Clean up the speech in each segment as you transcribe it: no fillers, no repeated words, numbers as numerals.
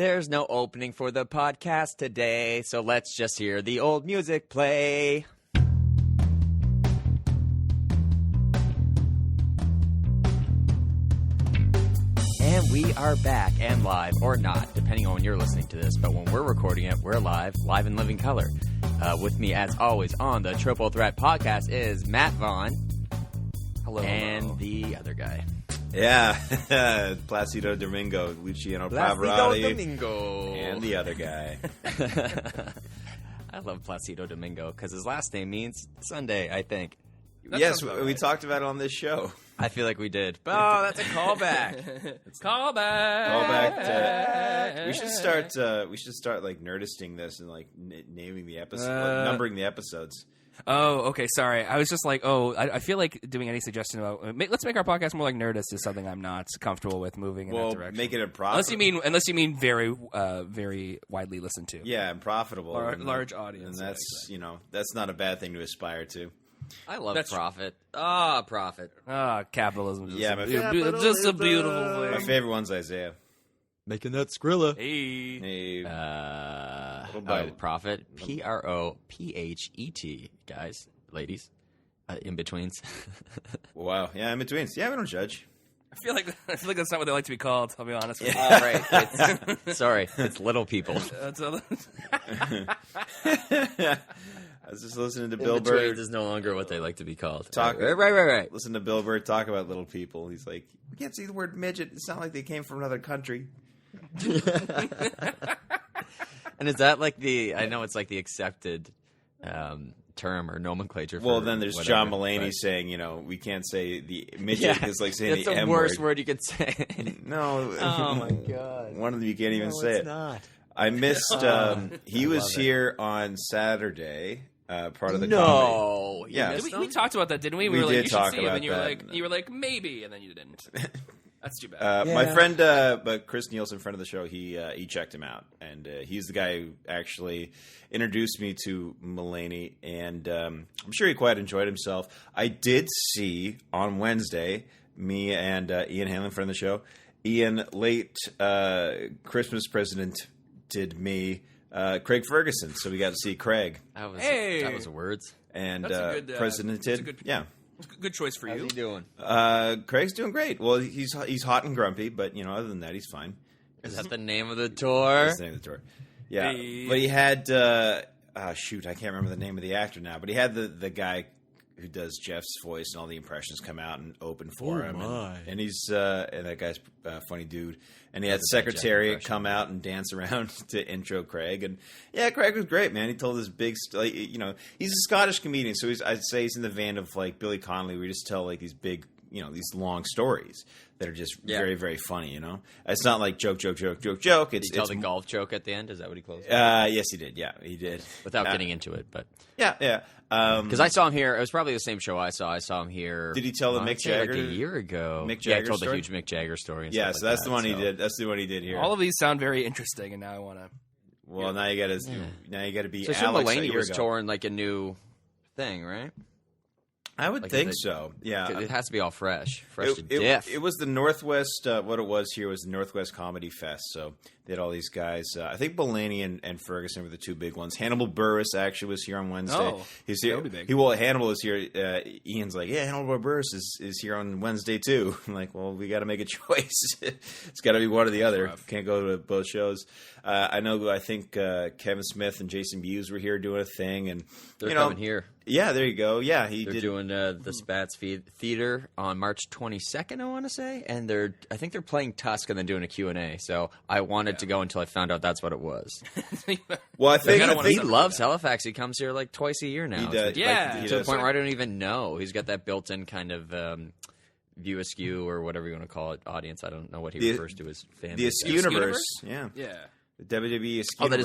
There's no opening for the podcast today, so let's just hear the old music play. And we are back and live, or not, depending on when you're listening to this. But when we're recording it, we're live in living color. With me, as always, on the Triple Threat Podcast is Matt Vaughn. Hello. And the other guy. Yeah, Plácido, Domingo, Luciano Plácido Pavarotti, Domingo. and the other guy. I love Plácido Domingo because his last name means Sunday, I think. Yes, we talked about it on this show. I feel like we did. Oh, that's a callback. Callback. We should start. Like nerdisting this and like naming the episode, like, numbering the episodes. Oh, okay. Sorry, I was just like, I feel like doing any suggestion about let's make our podcast more like Nerdist is something I'm not comfortable with moving in that direction. Make it a profitable. Unless you mean very, very widely listened to. Yeah, and profitable. Large audience. And that's that's not a bad thing to aspire to. I love That's profit. Profit. Capitalism. Just Yeah, just a beautiful thing. My favorite one's Isaiah. Making that Skrilla. Hey, Profit. Prophet, guys, ladies, in betweens. Wow. Yeah, in betweens. Yeah, we don't judge. I feel like that's not what they like to be called. I'll be honest with you. Right. Sorry, it's little people. I was just listening to In Bill betweens Burr. is no longer what they like to be called. Right. Listen to Bill Burr talk about little people. He's like, we can't say the word midget. It's not like they came from another country. And is that like I know it's like the accepted term or nomenclature for Well, then there's whatever, John Mulaney saying, we can't say the midget is like saying it's the the M-word. worst word you could say. No. Oh, my God. One of them you can't even say it. Not. I missed, he was here on Saturday, part of the comedy. No. Yeah. We talked about that, didn't we? We were like, did you should talk see him, about and you were that. like, maybe, and then you didn't. That's too bad. My friend, but Chris Nielsen, friend of the show, he checked him out, and he's the guy who actually introduced me to Mulaney, and I'm sure he quite enjoyed himself. I did see on Wednesday, me and Ian Hanlon, friend of the show, Ian, late Christmas present did me, Craig Ferguson, so we got to see Craig. That was words. And That's a good, President that's did, a good- yeah. Good choice for How's you. he doing? Craig's doing great. Well, he's hot and grumpy, but other than that, he's fine. Is that the name of the tour? That's the name of the tour. Yeah, Hey. but he had I can't remember the name of the actor now, but he had the guy who does Jeff's voice and all the impressions come out and open for him, and he's and that guy's a funny dude. And he had Secretariat come out and dance around to intro Craig, and Craig was great, man. He told his big, he's a Scottish comedian, so I'd say he's in the vein of like Billy Connolly, where he just tell like these big, these long stories that are just very, very funny. It's not like joke. It's Did he tell the golf joke at the end? Is that what he closed? Yes, he did. Yeah, he did. Without getting into it, but yeah. Because I saw him here. It was probably the same show I saw. I saw him here. Did he tell the Mick Jagger? Like a year ago. Mick Jagger I told story? the huge Mick Jagger story. And Yeah, stuff so like that's that, the one he did. That's the one he did here. All of these sound very interesting, and now I want to. Well, now you got to be So Alex. a Mulaney year was ago. touring like a new thing, right? I would Like, think so. Yeah, It has to be all fresh to death. It was the Northwest. What it was here was the Northwest Comedy Fest. So they had all these guys. I think Mulaney and Ferguson were the two big ones. Hannibal Buress actually was here on Wednesday. Oh, he's here. that would be big. Hannibal is here. Ian's like, Hannibal Buress is here on Wednesday too. I'm like, well, we got to make a choice. It's got to be one or the other. rough. Can't go to both shows. I think Kevin Smith and Jason Mewes were here doing a thing, and They're coming here. Yeah, there you go. Yeah, They're doing the Spats Theater on March 22nd, I want to say, and I think they're playing Tusk and then doing a Q&A. So I wanted to go until I found out that's what it was. Well, I think He loves Halifax. He comes here like twice a year now. He It's does. Yeah. He to the does. point where I don't even know. He's got that built-in kind of view askew or whatever you want to call it audience. I don't know what he refers to as fan. The Askew Askew-universe. universe? Yeah. Yeah. The WWE Askew. Oh, that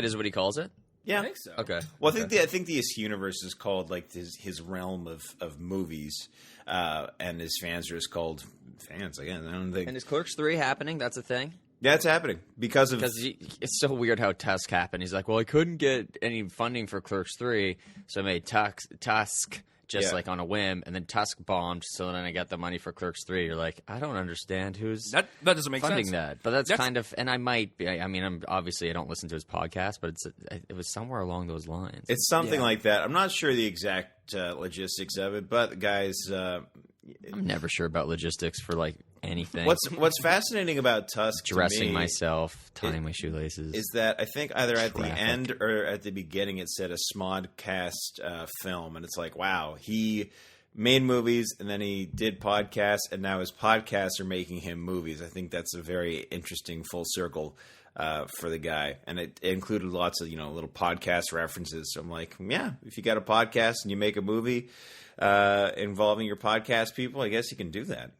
is what he calls it? Yeah. I think so. Okay. Well, I think the Askew universe is called like his realm of movies, and his fans are just called fans. Again, I don't think. And is Clerks 3 happening? That's a thing? That's happening because it's so weird how Tusk happened. He's like, well, I couldn't get any funding for Clerks 3, so I made Tusk, just like on a whim, and then Tusk bombed, so then I got the money for Clerks 3. You're like, I don't understand who's that doesn't make funding sense. that. But that's kind of, and I might be, I mean, I don't listen to his podcast, but it was somewhere along those lines. It's something like that. I'm not sure the exact logistics of it, but guys, I'm never sure about logistics for like anything. What's fascinating about Tusk, dressing to me, myself, tying my shoelaces, is that I think either at the end or at the beginning it said a Smodcast film, and it's like, wow, he made movies and then he did podcasts, and now his podcasts are making him movies. I think that's a very interesting full circle for the guy, and it included lots of little podcast references. So I'm like, yeah, if you got a podcast and you make a movie involving your podcast people, I guess you can do that.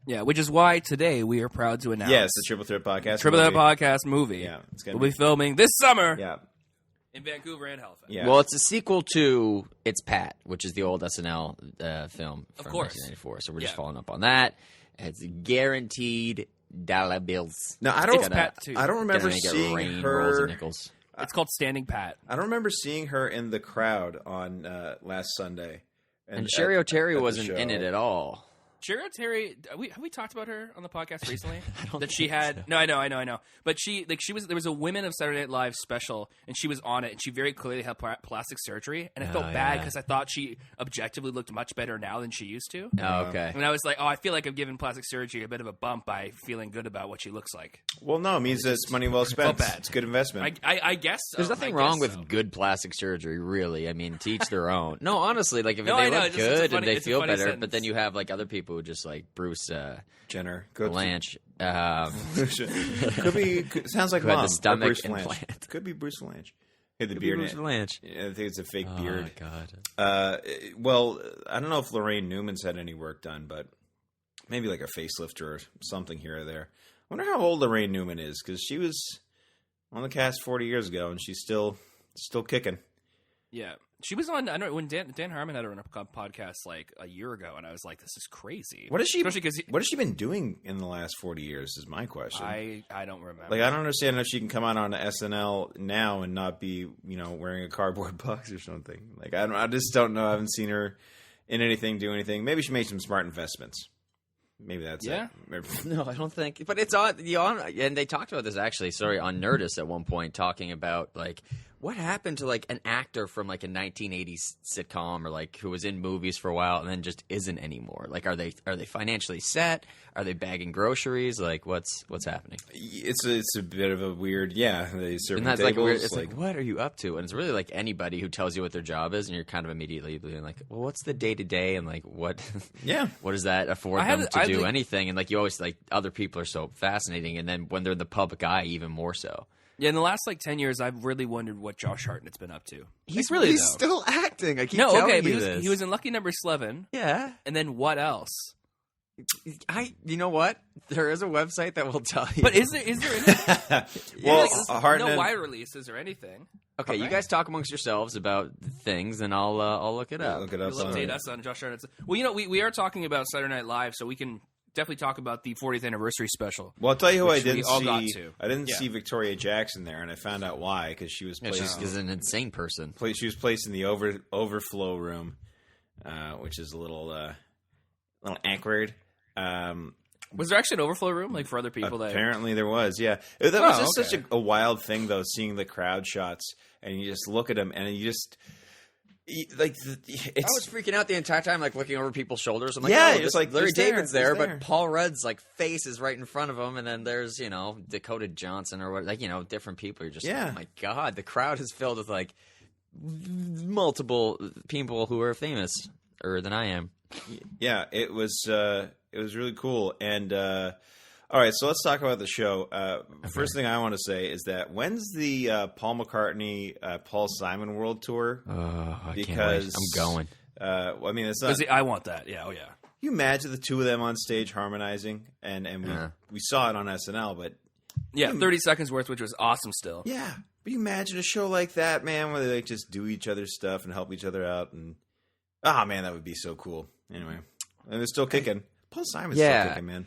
Yeah, which is why today we are proud to announce. Yes, the Triple Threat Podcast. Triple Threat Podcast movie. Yeah, we'll be filming this summer. Yeah. In Vancouver and Halifax. Yeah. Well, it's a sequel to It's Pat, which is the old SNL film from 1994. So we're just following up on that. It's guaranteed dollar bills. No, I don't remember seeing her. It's called Standing Pat. I don't remember seeing her in the crowd on last Sunday. And Sherry O'Terry wasn't in it at all. Sherry O'Terry, have we talked about her on the podcast recently? I don't that think she had. so. No, I know. But there was a Women of Saturday Night Live special, and she was on it, and she very clearly had plastic surgery, and I felt bad because I thought she objectively looked much better now than she used to. Oh, okay. And I was like, I feel like I've given plastic surgery a bit of a bump by feeling good about what she looks like. Well, no, it means it's money well spent. It's a good investment. I guess so. There's nothing wrong with good plastic surgery, really. I mean, to each their own. No, honestly, like if they look good and they feel better, sentence. but then you have like other people who just like Bruce Jenner, Blanche. Could be. Sounds like mom. The stomach Bruce implant. Blanche. Could be Bruce Blanche. Had the beard. Bruce Blanche. I think it's a fake beard. Oh God. Well, I don't know if Lorraine Newman's had any work done, but maybe like a facelift or something here or there. I wonder how old Lorraine Newman is, because she was on the cast 40 years ago, and she's still kicking. Yeah. She was on. I know when Dan Harmon had her on a podcast like a year ago, and I was like, "This is crazy." What has she been doing in the last 40 years? Is my question. I don't remember. Like, I don't understand if she can come out on SNL now and not be wearing a cardboard box or something. Like, I just don't know. I haven't seen her in anything do anything. Maybe she made some smart investments. Maybe that's it. No, I don't think. But it's on, and they talked about this actually. Sorry, on Nerdist at one point, talking about like what happened to like an actor from like a 1980s sitcom or like who was in movies for a while and then just isn't anymore. Like, are they financially set? Are they bagging groceries? Like, what's happening? It's a bit of a weird. Yeah, they serve and that's tables. like weird. It's like, what are you up to? And it's really like anybody who tells you what their job is, and you're kind of immediately being like, well, what's the day to day, and like what? Yeah, what does that afford them to do anything? And like you always like other people are so fascinating, and then when they're in the public eye, even more so. Yeah, in the last like 10 years, I've really wondered what Josh Hartnett's been up to. He's still acting. I keep telling you this. He was in Lucky Number 11. Yeah, and then what else? You know what? There is a website that will tell you. But is there any? Well, no wide releases or anything. Okay, you guys talk amongst yourselves about things, and I'll look it up. Look it up. You'll update us on Josh Hartnett's. Well, we are talking about Saturday Night Live, so we can definitely talk about the 40th anniversary special. Well, I'll tell you who I didn't see. I didn't see Victoria Jackson there, and I found out why, because she was placed. She's an insane person. She was placed in the overflow room, which is a little awkward. Was there actually an overflow room, like for other people? Apparently there was, yeah. That was just such a wild thing, though, seeing the crowd shots, and you just look at them, and you just... Like I was freaking out the entire time, like looking over people's shoulders. I'm like, yeah, it's like Larry David's there, but Paul Rudd's like face is right in front of him, and then there's Dakota Johnson or what, like different people. You're just like, oh my god, the crowd is filled with like multiple people who are famous than I am. Yeah, it was really cool. And all right, so let's talk about the show. First thing I want to say is that when's the Paul McCartney, Paul Simon World Tour? I can't wait. I'm going. I mean, it's not. I want that. Yeah, Can you imagine the two of them on stage harmonizing? And we saw it on SNL, but 30 seconds worth, which was awesome. Still, yeah. But you imagine a show like that, man, where they like just do each other's stuff and help each other out, and man, that would be so cool. Anyway, and they're still kicking. Paul Simon's still kicking, man.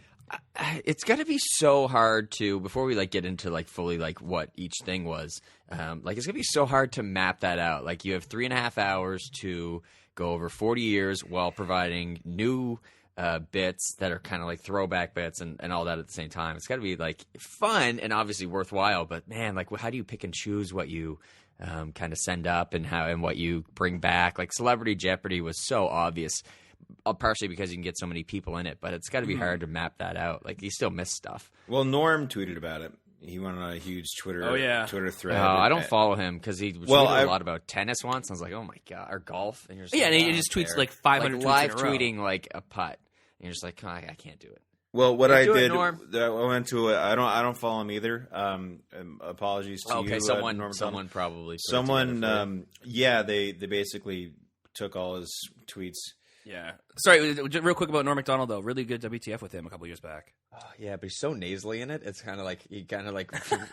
It's got to be so hard to, before we like get into like fully like what each thing was, like it's gonna be so hard to map that out. Like you have 3.5 hours to go over 40 years while providing new bits that are kind of like throwback bits and all that at the same time. It's got to be like fun and obviously worthwhile. But man, like how do you pick and choose what you kind of send up and what you bring back? Like Celebrity Jeopardy was so obvious, partially because you can get so many people in it. But it's got to be hard to map that out. Like you still miss stuff. Well, Norm tweeted about it. He went on a huge Twitter thread. Oh, I don't follow him because he tweeted a lot about tennis once. I was like, oh my god, or golf. And you're just and like, he just tweets like 500 like live tweeting like a putt. And you're just like, oh, I can't do it. Well, what I did, Norm. I went to I don't follow him either. Apologies to you. Okay, someone probably. They basically took all his tweets. Yeah. Sorry, real quick about Norm Macdonald though. Really good WTF with him a couple years back. Oh, yeah, but he's so nasally in it. It's kind of like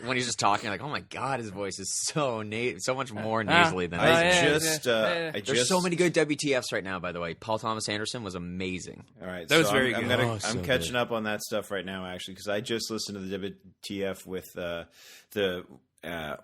when he's just talking, like, oh my god, his voice is so much more nasally than There's so many good WTFs right now. By the way, Paul Thomas Anderson was amazing. All right, that was very good. I'm catching up on that stuff right now, actually, because I just listened to the WTF with the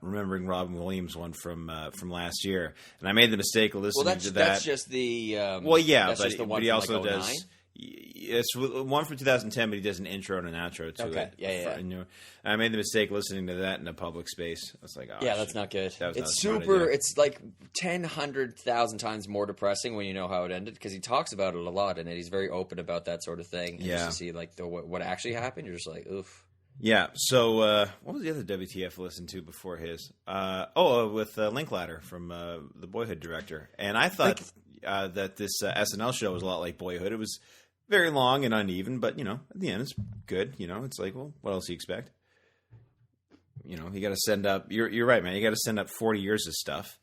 Remembering Robin Williams one from last year, and I made the mistake of listening to that. That's just the but he also does. It's one from 2010, but he does an intro and an outro to it. Yeah. And I made the mistake listening to that in a public space. I was like, oh, that's not good. It's super. It's like 100,000 times more depressing when you know how it ended because he talks about it a lot in it. He's very open about that sort of thing. And just to see like what actually happened, you're just like, oof. Yeah. So what was the other WTF I listened to before his? With Linklater from the Boyhood director, and I thought that this SNL show was a lot like Boyhood. It was very long and uneven, but, at the end, it's good. It's like, well, what else do you expect? You got to send up. You're right, man. You got to send up 40 years of stuff.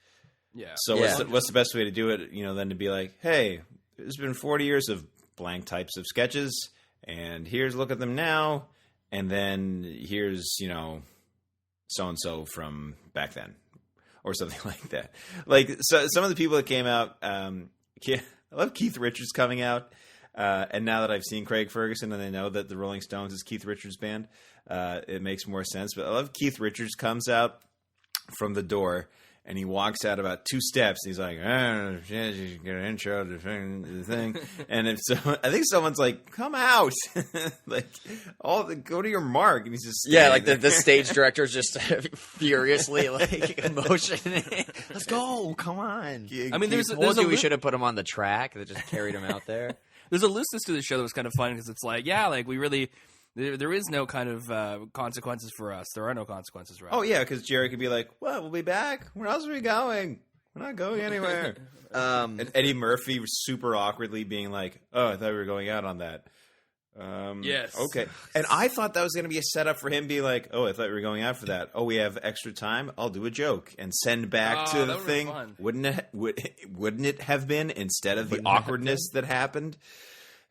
Yeah. So what's the best way to do it? Then to be like, hey, there's been 40 years of blank types of sketches, and here's look at them now, and then here's so and so from back then, or something like that. Like so, some of the people that came out. I love Keith Richards coming out. And now that I've seen Craig Ferguson and I know that the Rolling Stones is Keith Richards' band, it makes more sense. But I love Keith Richards comes out from the door and he walks out about 2 steps. And he's like, you get an intro to the thing. And I think someone's like, come out. Like, go to your mark. And he's just like the stage director's just furiously like motioning. Let's go. Come on. I mean, we should have put him on the track that just carried him out there. There's a looseness to the show that was kind of fun because it's like, we really, there is no kind of consequences for us. There are no consequences, right? Oh, yeah, because Jerry could be like, well, we'll be back. Where else are we going? We're not going anywhere. And Eddie Murphy was super awkwardly being like, oh, I thought we were going out on that. Yes. Okay. And I thought that was going to be a setup for him being like, oh, I thought we were going out for that. Oh, we have extra time. I'll do a joke and send back to the thing. Wouldn't it have been instead of the awkwardness that happened?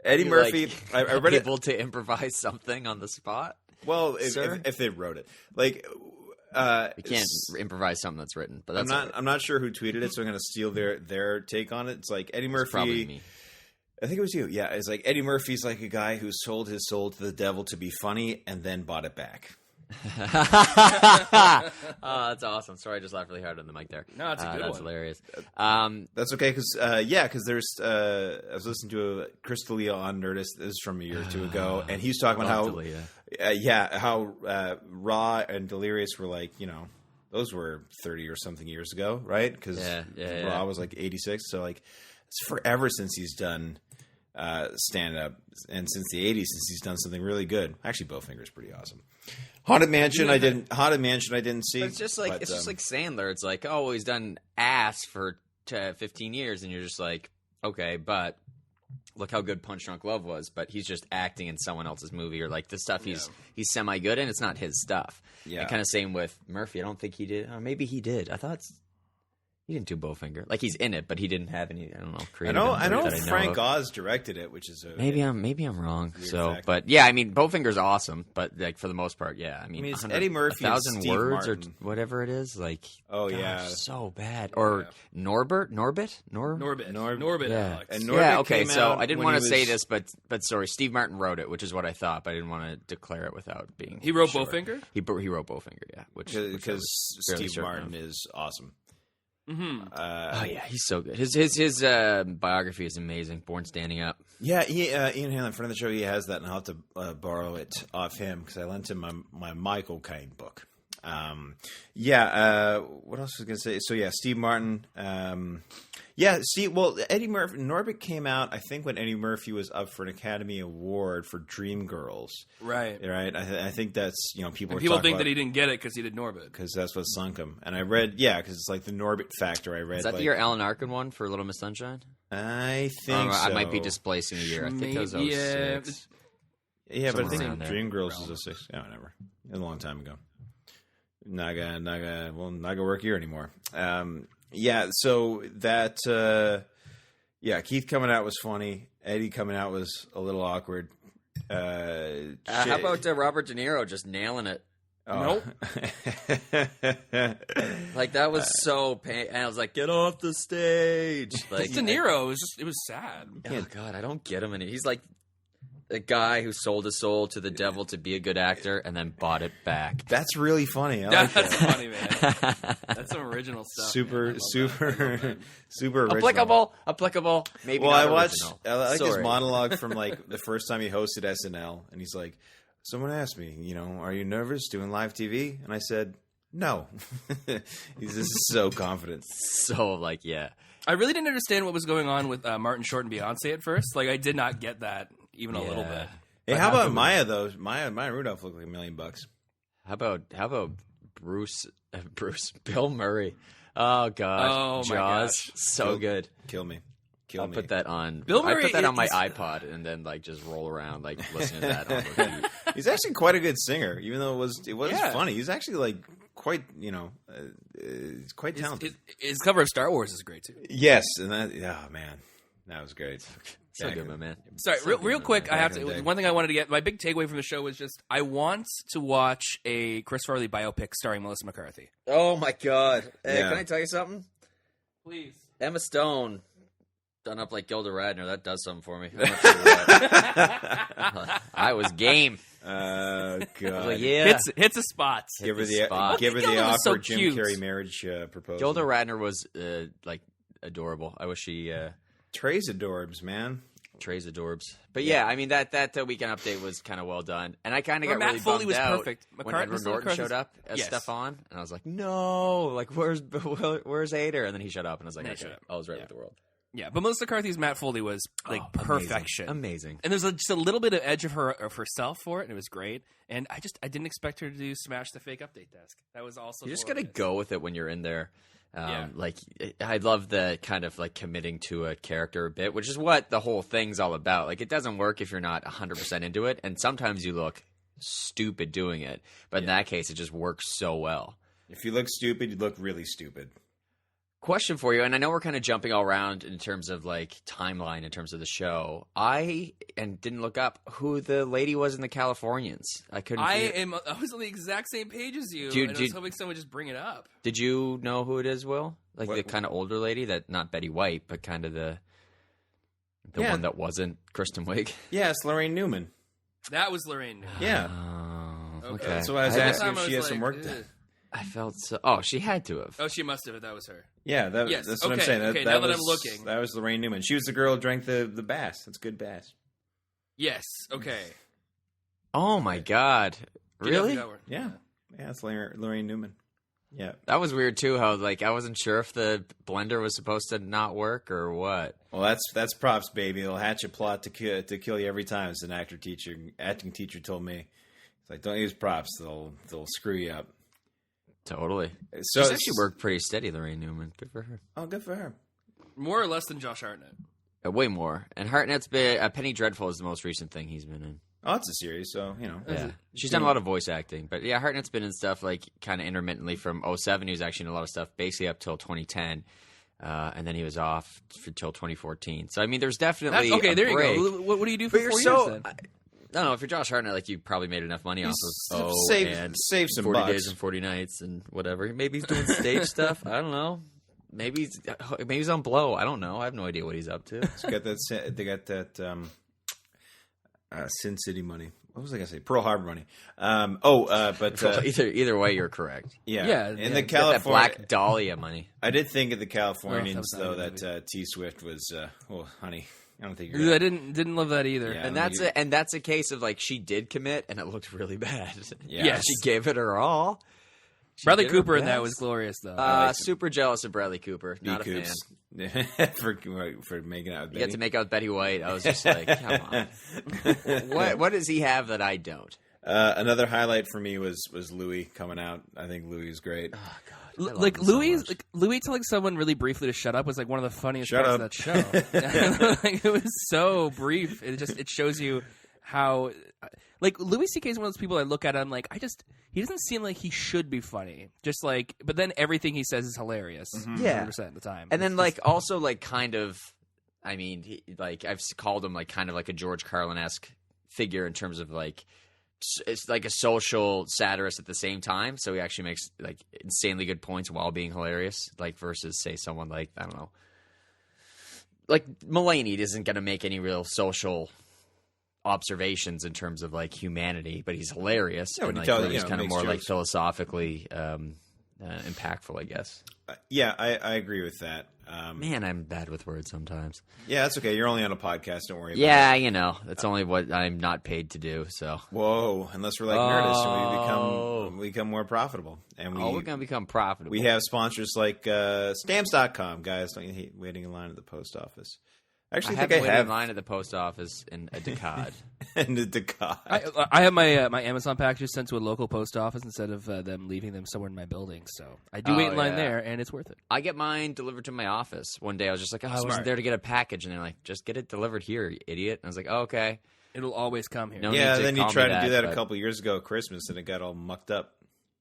Eddie Murphy, I read able to improvise something on the spot. Well, if they wrote it, like you can't improvise something that's written. But that's I'm not sure who tweeted it, so I'm going to steal their take on it. It's like Eddie Murphy. It's probably me. I think it was you. Yeah, it's like Eddie Murphy's like a guy who sold his soul to the devil to be funny and then bought it back. Oh, that's awesome. Sorry, I just laughed really hard on the mic there. No, it's a good one. That's hilarious. That's okay because there's I was listening to Chris D'Elia on Nerdist. This is from a year or two ago, and he was talking about how Raw and Delirious were like, those were 30 or something years ago, right? Because Raw was like 86, so like it's forever since he's done stand up, and since the 80s since he's done something really good. Actually, Bowfinger's pretty awesome. Haunted Mansion I didn't see. But it's just like Sandler. It's like, oh, he's done Ass for 15 years, and you're just like, okay, but look how good Punch Drunk Love was. But he's just acting in someone else's movie, or like the stuff he's semi good in. It's not his stuff. Yeah, and kind of same with Murphy. I don't think he did. Or maybe he did. I thought he didn't do Bowfinger. Like he's in it, but he didn't have any. I don't know. Creative I know Frank Oz directed it, which is maybe I'm wrong. So, fact. But yeah, I mean, Bowfinger's awesome, but like for the most part, yeah. I mean it's Eddie Murphy, 1,000 Steve words Martin. or whatever it is. Like, so bad. Yeah. Or Norbit. Yeah. And Norbit okay. So I didn't want to say this, but sorry, Steve Martin wrote it, which is what I thought, but I didn't want to declare it without being. He wrote sure. Bowfinger. He wrote Bowfinger, yeah. Because Steve Martin is awesome. Oh yeah, he's so good. His biography is amazing. Born Standing Up. Yeah, Ian Hanlon, friend of the show, he has that, and I'll have to borrow it off him because I lent him my Michael Caine book. What else was I going to say? So yeah, Steve Martin. Eddie Murphy. Norbit came out, I think, when Eddie Murphy was up for an Academy Award for Dreamgirls. Right. I think that's, people think that he didn't get it because he did Norbit. Because that's what sunk him. And I read, because it's like the Norbit factor. I read. Is that the year Alan Arkin won for Little Miss Sunshine? I think so. I might be displacing a year. I think it was 06. Yeah, but I think Dreamgirls is 06. Yeah, whatever. It was a long time ago. Not gonna work here anymore. So that Keith coming out was funny. Eddie coming out was a little awkward. How about Robert De Niro just nailing it? Oh. Nope. Like that was so pain. And I was like, get off the stage. Like De Niro, it was sad. Oh God, I don't get him. And he's like a guy who sold his soul to the devil to be a good actor and then bought it back. That's really funny. That's funny, man. That's some original stuff. Super original. Applicable. Maybe. Well, not I like his monologue from like the first time he hosted SNL, and he's like, "Someone asked me, are you nervous doing live TV?" And I said, "No." He's just so confident. So yeah. I really didn't understand what was going on with Martin Short and Beyonce at first. Like I did not get that. Even a little bit. Hey, how about Maya though? Maya Rudolph looked like $1 million. How about Bruce Bill Murray? Oh God, oh Jaws, my gosh. So good. Kill me. I'll put that on. Bill Murray, I put that on my iPod and then just roll around listening to that on repeat. He's actually quite a good singer, even though it was Yeah. funny. He's actually quite quite talented. His cover of Star Wars is great too. Yes, and that was great. So good, my man. Sorry, real quick. I have to. One thing I wanted to get. My big takeaway from the show was just I want to watch a Chris Farley biopic starring Melissa McCarthy. Oh my God! Hey, Yeah. Can I tell you something? Please. Emma Stone done up like Gilda Radner. That does something for me. I'm not sure what. I was game. God. Yeah. Hits a spot. Give her spot. the Gilda was so awkward Jim cute. Carrey marriage proposal. Gilda Radner was adorable. I wish she. Trey's adorbs, man. Trey's adorbs. But yeah, I mean that weekend update was kind of well done, and I kind of got Matt really Foley bummed was out perfect. when Edward Norton showed up as Stefan, and I was like, no, where's Hader? And then he shut up, and I was like, okay, I was right with the world. Yeah, but Melissa McCarthy's Matt Foley was perfection, amazing. And there's just a little bit of edge of herself for it, and it was great. And I didn't expect her to do Smash the Fake Update Desk. That was also you just got to go with it when you're in there. Yeah. I love the kind of committing to a character a bit, which is what the whole thing's all about. It doesn't work if you're not 100% into it, and sometimes you look stupid doing it. But in that case, it just works so well. If you look stupid, you look really stupid. Question for you, and I know we're kind of jumping all around in terms of timeline in terms of the show. I didn't look up who the lady was in the Californians. I couldn't. I was on the exact same page as you, and I was hoping someone would just bring it up. Did you know who it is, Will? The kind of older lady that not Betty White, but kind of the one that wasn't Kristen Wiig. Yeah, it's Lorraine Newman. That was Lorraine Newman. Yeah. Oh, okay. So I was asking if she has some work done. I felt so. Oh, she had to have. Oh, she must have. That was her. Yeah, that's what I'm saying. Okay, now that I'm looking. That was Lorraine Newman. She was the girl who drank the bass. That's good bass. Yes. Okay. Oh my God! Really? Yeah. It's Lorraine Newman. Yeah. That was weird too. How I wasn't sure if the blender was supposed to not work or what. Well, that's props, baby. They'll hatch a plot to kill you every time. As an acting teacher told me, it's don't use props. They'll screw you up. Totally. So she's actually worked pretty steady, Lorraine Newman. Good for her. Oh, good for her. More or less than Josh Hartnett. Way more. And Hartnett's been Penny Dreadful is the most recent thing he's been in. Oh, it's a series, so Yeah, she's done a lot of voice acting, but yeah, Hartnett's been in stuff kind of intermittently from 2007. He was actually in a lot of stuff basically up till 2010, and then he was off until 2014. So I mean, there's definitely okay. There break. you go. What do you do for 4 years then? I don't know. If you're Josh Hartnett, you probbe made enough money off of save some 40 bucks. Days and 40 Nights and whatever. Maybe he's doing stage stuff. I don't know. Maybe he's on Blow. I don't know. I have no idea what he's up to. They got that Sin City money. what was I going to say? Pearl Harbor money. But either way, you're correct. Yeah. In the Get that California, Black Dahlia money. I did think of the Californians Well, though that was that T Swift was. Honey, I don't think I you're. didn't love that either. Yeah. And that's a case of like she did commit, and it looked really bad. Yes. She gave it her all. She Bradley did her Cooper in that best. was glorious, though. Super jealous of Bradley Cooper. Not a fan. for making out with You Betty. got to make out with Betty White. I was just like, come on. What does he have that I don't? Another highlight for me was Louis coming out. I think Louis is great. Oh God, I love Like him so Louis, much. Louis telling someone really briefly to shut up was like one of the funniest Shut parts up. of that show. Like, it was so brief. It shows you how like Louis C.K. is one of those people I look at. I'm like, he doesn't seem like he should be funny. Just like, but then everything he says is hilarious. Yeah. 100% of the time. And then like also like kind of, I mean, like I've called him like kind of like a George Carlin-esque figure in terms of like it's like a social satirist at the same time. So he actually makes like insanely good points while being hilarious. Like versus say someone like I don't know, like Mulaney isn't going to make any real social observations in terms of like humanity, but he's hilarious Yeah, and when like he tells- Louis you know, kind of makes more like jokes. philosophically impactful, I guess. Yeah, I agree with that. Man, I'm bad with words sometimes. Yeah, that's okay. You're only on a podcast. Don't worry. Yeah, about it. you know, that's only what I'm not paid to do. So, Whoa! Unless we're like Nerdist and we become more profitable, and we're gonna become profitable. we have sponsors like Stamps.com. Guys, don't you hate waiting in line at the post office? I Actually, have think waited I have in line at the post office in a decade. and the Decad. I have my Amazon packages sent to a local post office instead of them leaving them somewhere in my building. So I do wait in line there, and it's worth it. I get mine delivered to my office. One day I was just like, I Smart. wasn't there to get a package. And they're like, just get it delivered here, you idiot. And I was like, oh, okay. It'll always come here. No Yeah, need to then you call me tried to do that but- a couple years ago at Christmas, and it got all mucked up.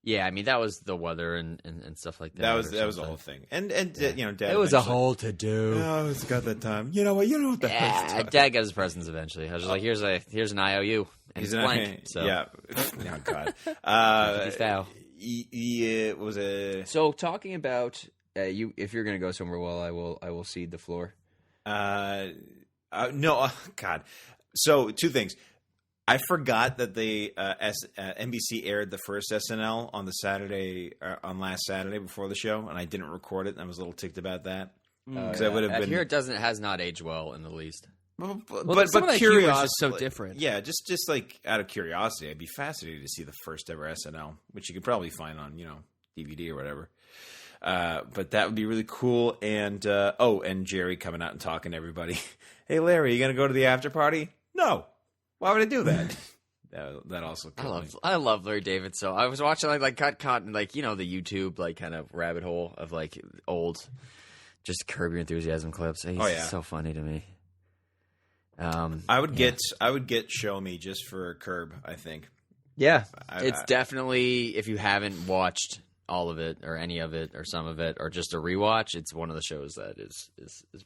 Yeah, I mean, that was the weather and stuff like that. That was or the something. whole thing. And you know, Dad. It was a eventually- whole to-do. Oh, it's got that time. You know what? You know what the hell's Yeah, Dad got his presents eventually. I was just like, here's an IOU. And He's it's blank. So. Yeah. Oh, God. Style. It was a. So talking about if you're going to go somewhere, well, I will cede the floor. No, God. So, two things. I forgot that the NBC aired the first SNL on the Saturday on last Saturday before the show, and I didn't record it. And I was a little ticked about that because I would have been. Here it has not aged well in the least. But some of that humor is curiosity, just so different. Yeah, just like out of curiosity, I'd be fascinated to see the first ever SNL, which you could probably find on DVD or whatever. But that would be really cool. And and Jerry coming out and talking to everybody. Hey, Larry, you gonna go to the after party? No. Why would I do that? that also killed me. I love Larry David. So I was watching like got caught in like the YouTube like kind of rabbit hole of like old just Curb Your Enthusiasm clips. He's so funny to me. I would get Show Me just for Curb, I think. Yeah, it's definitely, if you haven't watched all of it or any of it or some of it or just a rewatch, it's one of the shows that is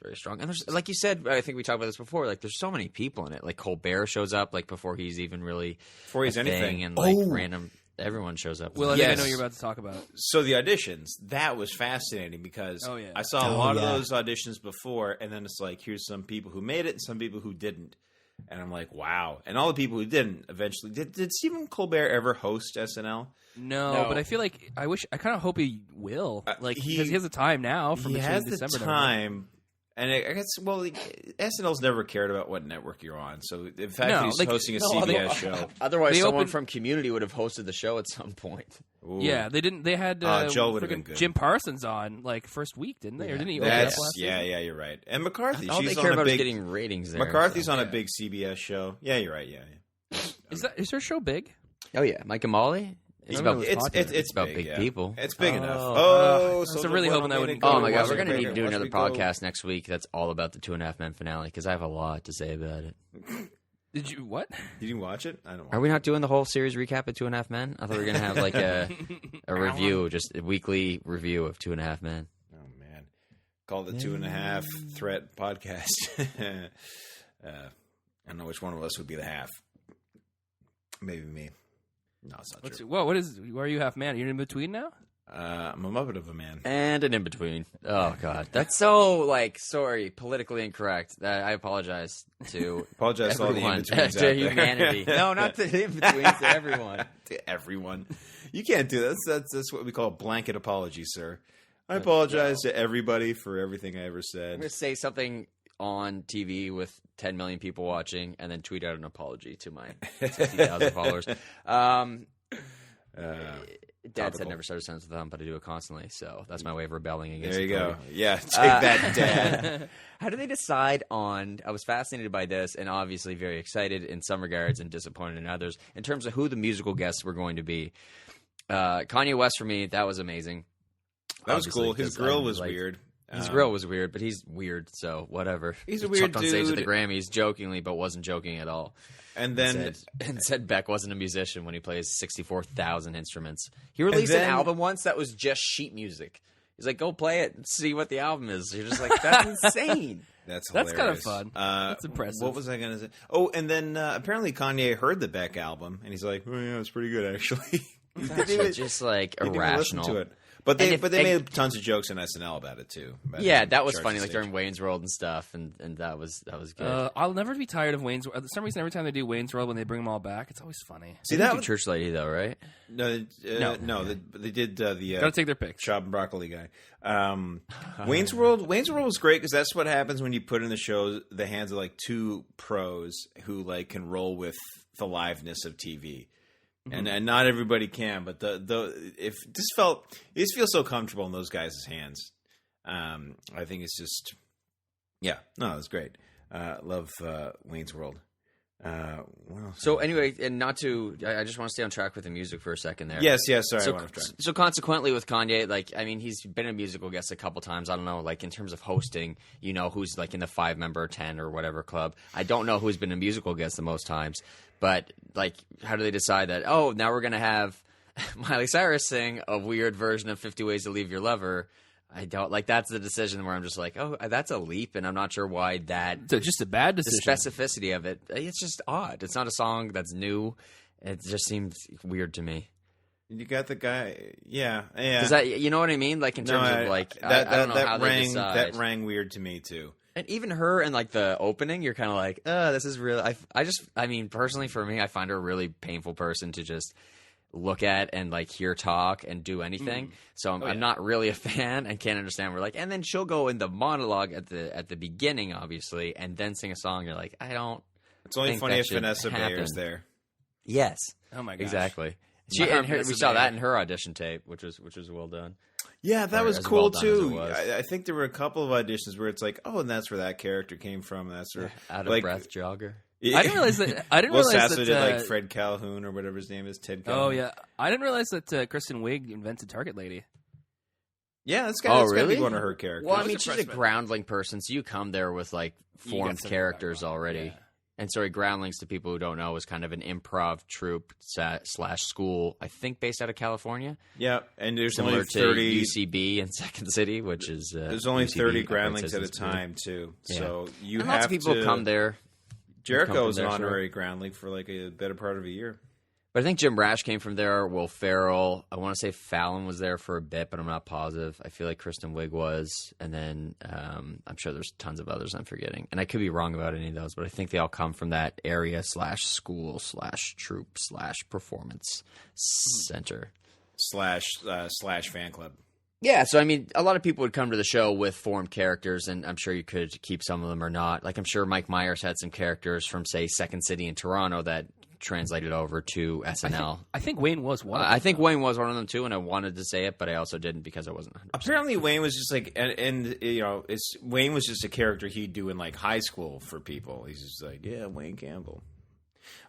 very strong. And there's, like you said, I think we talked about this before, like there's so many people in it. Like Colbert shows up like before he's even really anything, and like random everyone shows up. Well, I think I know what you're about to talk about. So the auditions, that was fascinating because I saw a lot of those auditions before, and then it's like, here's some people who made it and some people who didn't. And I'm like, wow. And all the people who didn't eventually... Did Stephen Colbert ever host SNL? No, but I feel like I kind of hope he will. Like, because he has the time now from He has December the time. And I guess, SNL's never cared about what network you're on. So, in fact, he's hosting a CBS show. Otherwise, someone from Community would have hosted the show at some point. Ooh. Yeah, they didn't. They had Joe would have been good. Jim Parsons on like first week, didn't they? Or didn't he? Yeah, you're right. And McCarthy. All she's they care on about a big, is getting ratings there. McCarthy's on a big CBS show. Yeah, you're right. Yeah. Is her show big? Oh yeah, Mike and Molly. It's about big people. It's big enough. I was really hoping that wouldn't. Oh my god, we're gonna need to do another podcast next week. That's all about the 2.5 Men finale because I have a lot to say about it. Did you what? You didn't watch it? I don't. Are we not doing the whole series recap of 2.5 Men? I thought we were gonna have like a review, just a weekly review of 2.5 Men. Oh man, call the 2.5 Threat podcast. I don't know which one of us would be the half. Maybe me. No, it's not true. Whoa, what is? Why are you half man? You're in between now? I'm a Muppet of a man. And an in-between. Oh, God. That's so, sorry, politically incorrect. I apologize to Apologize to all the everyone, in-betweens to out there. humanity. No, not to the in-betweens, to everyone. To everyone. You can't do that. That's what we call a blanket apology, sir. I apologize to everybody for everything I ever said. I'm going to say something on TV with 10 million people watching and then tweet out an apology to my 60,000 followers. Dad said never start a sentence with them, but I do it constantly, so that's my way of rebelling against There you authority. go. Yeah, take that, Dad. How do they decide on, I was fascinated by this and obviously very excited in some regards and disappointed in others, in terms of who the musical guests were going to be. Kanye West, for me, that was amazing. That was cool. His grill was weird. His grill was weird, but he's weird, so whatever. He's a He weird jumped on stage at dude. the Grammys jokingly, but wasn't joking at all. And then Said Beck wasn't a musician when he plays 64,000 instruments. He released an album once that was just sheet music. He's like, go play it and see what the album is. You're just like, that's insane. That's kind of hilarious. fun. That's impressive. What was I going to say? Oh, and then apparently Kanye heard the Beck album, and he's like, oh, yeah, it's pretty good, actually. It's just like He didn't even listen irrational. to it. But they And made tons of jokes on SNL about it too. Yeah, that was funny, like during Wayne's World and stuff, and that was good. I'll never be tired of Wayne's World. For some reason, every time they do Wayne's World, when they bring them all back, it's always funny. See They that do was, Church Lady though, right? no, they did the Gotta take their pick. Chop and Broccoli guy. Wayne's World was great because that's what happens when you put in the show the hands of like two pros who like can roll with the liveness of TV. And not everybody can, but it feels so comfortable in those guys' hands. I think it's just, it's great. Love Wayne's World. So anyway, and I just want to stay on track with the music for a second there. Yes. Sorry, So, I went off track. so consequently with Kanye, he's been a musical guest a couple times. I don't know, like in terms of hosting, who's like in the 5-member, 10 or whatever club. I don't know who's been a musical guest the most times, but like, how do they decide that? Oh, now we're gonna have Miley Cyrus sing a weird version of 50 Ways to Leave Your Lover. I don't like. That's the decision where I'm just like, oh, that's a leap, and I'm not sure why that. It's just a bad decision. The specificity of it, it's just odd. It's not a song that's new. It just seems weird to me. You got the guy, yeah. Does that, you know what I mean? Like in terms of like, I don't know how they decide. That rang weird to me too. And even her and like the opening, you're kind of like, this is real. I mean, personally for me, I find her a really painful person to just look at and like hear talk and do anything. So I'm not really a fan and can't understand. We're like, and then she'll go in the monologue at the beginning, obviously, and then sing a song. You're like, I don't. It's only think funny that if should Vanessa happen. Bayer's there. Yes. Oh my gosh. Exactly. Vanessa We saw Bayer. that in her audition tape, which was well done. Yeah, that Or was as cool well done as it too. was. I think there were a couple of auditions where it's like, oh, and that's where that character came from. And that's where Out of breath jogger. I didn't realize that. Will Sasso did like Fred Calhoun or whatever his name is, Ted Calhoun. Oh yeah, I didn't realize that Kristen Wiig invented Target Lady. Yeah, that's gotta really? be one of her characters. Well, I was mean, she's a impressed by that. groundling person, so you come there with like You formed get something characters about it. already. Yeah. And sorry, Groundlings, to people who don't know, is kind of an improv troupe / school, I think, based out of California. Yeah, and there's Similar only to 30. UCB in Second City, which is There's only UCB 30 operates groundlings at a as time too. Yeah. So you And have lots of people to. come there. Jericho come was from an there, sure. honorary groundling for like a better part of a year. But I think Jim Rash came from there. Will Ferrell. I want to say Fallon was there for a bit, but I'm not positive. I feel like Kristen Wiig was. And then I'm sure there's tons of others I'm forgetting. And I could be wrong about any of those, but I think they all come from that area / school / troupe / performance center. Slash fan club. Yeah, so I mean, a lot of people would come to the show with formed characters, and I'm sure you could keep some of them or not. Like I'm sure Mike Myers had some characters from, say, Second City in Toronto that translated over to SNL. I think Wayne was one. I think Wayne was one of them too, and I wanted to say it, but I also didn't because I wasn't 100%. Apparently, Wayne was just like, and you know, Wayne was just a character he'd do in like high school for people. He's just like, yeah, Wayne Campbell.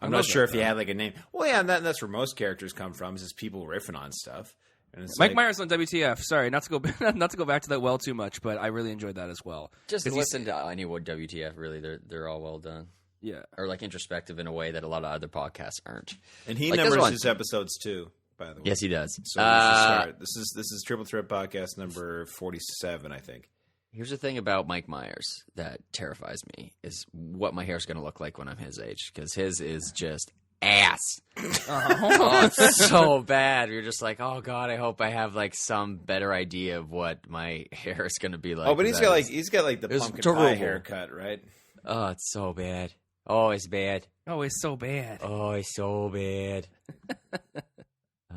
I'm not sure if he had like a name. Well, yeah, that's where most characters come from. Is just people riffing on stuff. And it's Mike like, Myers on WTF. Sorry, not to go back to that well too much, but I really enjoyed that as well. Just listen to any WTF. Really, they're all well done. Yeah, or like introspective in a way that a lot of other podcasts aren't. And he like numbers his episodes too. By the way, yes, he does. So we should start. This is Triple Threat podcast number 47, I think. Here's the thing about Mike Myers that terrifies me is what my hair is going to look like when I'm his age, because his is just ass. Oh, it's so bad. You're just like, oh god, I hope I have like some better idea of what my hair is going to be like. Oh, but he's got like the pumpkin pie haircut, right? Oh, it's so bad. Oh, it's bad. Oh, it's so bad. Oh, it's so bad.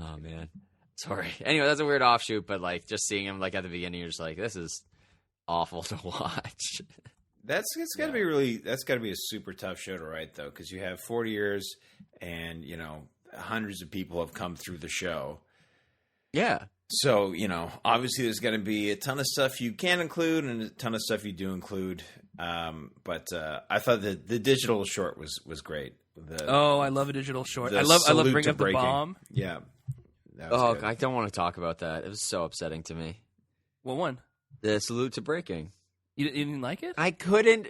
Oh man, sorry. Anyway, that's a weird offshoot, but like just seeing him like at the beginning, you're just like, this is awful to watch. That's got to be a super tough show to write though, because you have 40 years and hundreds of people have come through the show. Yeah. So obviously there's going to be a ton of stuff you can include and a ton of stuff you do include. But I thought the digital short was great. I love a digital short. I love Bring Up the Bomb. Yeah. Oh, good. I don't want to talk about that. It was so upsetting to me. What one? The Salute to Breaking. You didn't like it? I couldn't.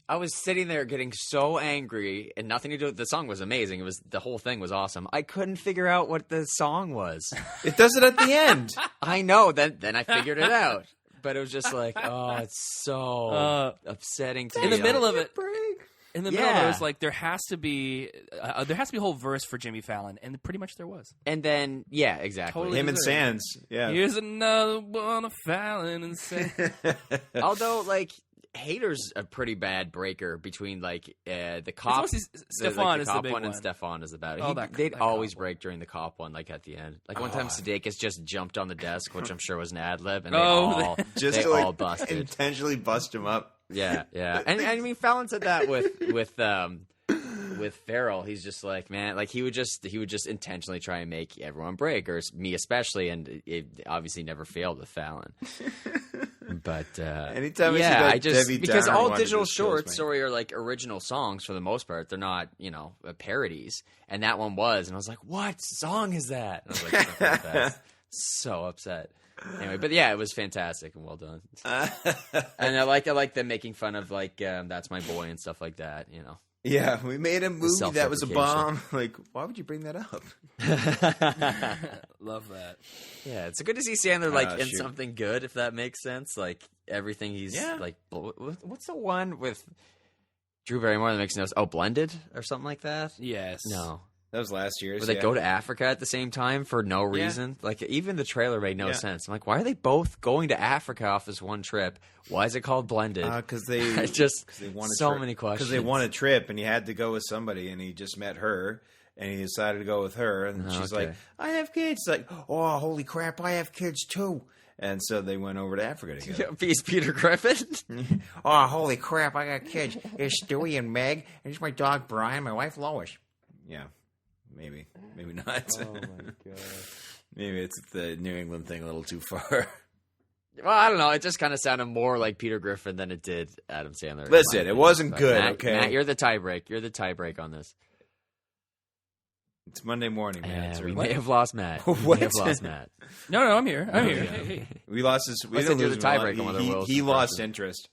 I was sitting there getting so angry, and nothing to do with the song was amazing. The whole thing was awesome. I couldn't figure out what the song was. It does it at the end. I know. Then I figured it out. But it was just like, oh, it's so upsetting to me. In the middle of it. In the middle of it, it was like there has to be a whole verse for Jimmy Fallon, and pretty much there was. And then, yeah, exactly. Totally him and Sands, yeah. Here's another one of Fallon and Sands. Although, like, Hater's a pretty bad breaker between like the cop. Stefan the is cop the big one, and Stefan is about it. Oh, They'd always break during the cop one, like at the end. Like one time, Sudeikis just jumped on the desk, which I'm sure was an ad lib, and they all busted. Intentionally bust him up. Yeah, and I mean Fallon said that with Farrell. He's just like, man, like he would just intentionally try and make everyone break, or me especially, and it obviously never failed with Fallon. But anytime I just because all digital shorts are like original songs for the most part. They're not parodies, and that one was, and I was like, what song is that? And I was like, that's so upset. Anyway, but yeah, it was fantastic and well done. And I like them making fun of like That's My Boy and stuff like that. Yeah, we made a movie that was a bomb. Like, why would you bring that up? Love that. Yeah, it's good to see Sandler like in something good, if that makes sense. Like everything he's like. What's the one with Drew Barrymore that makes no sense? Oh, Blended or something like that. Yes. No. That was last year's. Where they go to Africa at the same time for no reason. Yeah. Like, even the trailer made no sense. I'm like, why are they both going to Africa off this one trip? Why is it called Blended? Because they wanted so many questions. Because they won a trip, and he had to go with somebody, and he just met her, and he decided to go with her, and she's like, I have kids. Like, oh, holy crap, I have kids too. And so they went over to Africa together. Peace, Peter Griffin. Oh, holy crap, I got kids. There's Stewie and Meg, and there's my dog Brian, my wife Lois. Yeah. Maybe not. Oh my god. Maybe it's the New England thing a little too far. Well, I don't know. It just kind of sounded more like Peter Griffin than it did Adam Sandler. Listen, it wasn't good. Matt, okay, Matt, you're the tiebreak. You're the tiebreak on this. It's Monday morning, man. We may have lost Matt. No, I'm here. Hey. We lost his. We didn't lose the tiebreak on whether Will's he lost interest.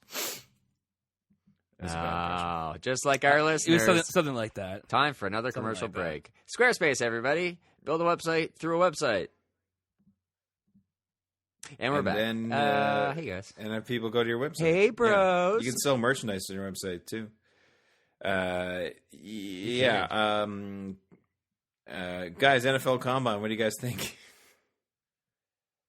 Oh, just like our listeners. It was something like that. Time for another commercial break. Squarespace, everybody. Build a website through a website. And we're back. Then, hey, guys. And have people go to your website. Hey, bros. Yeah. You can sell merchandise on your website, too. Guys, NFL Combine, what do you guys think?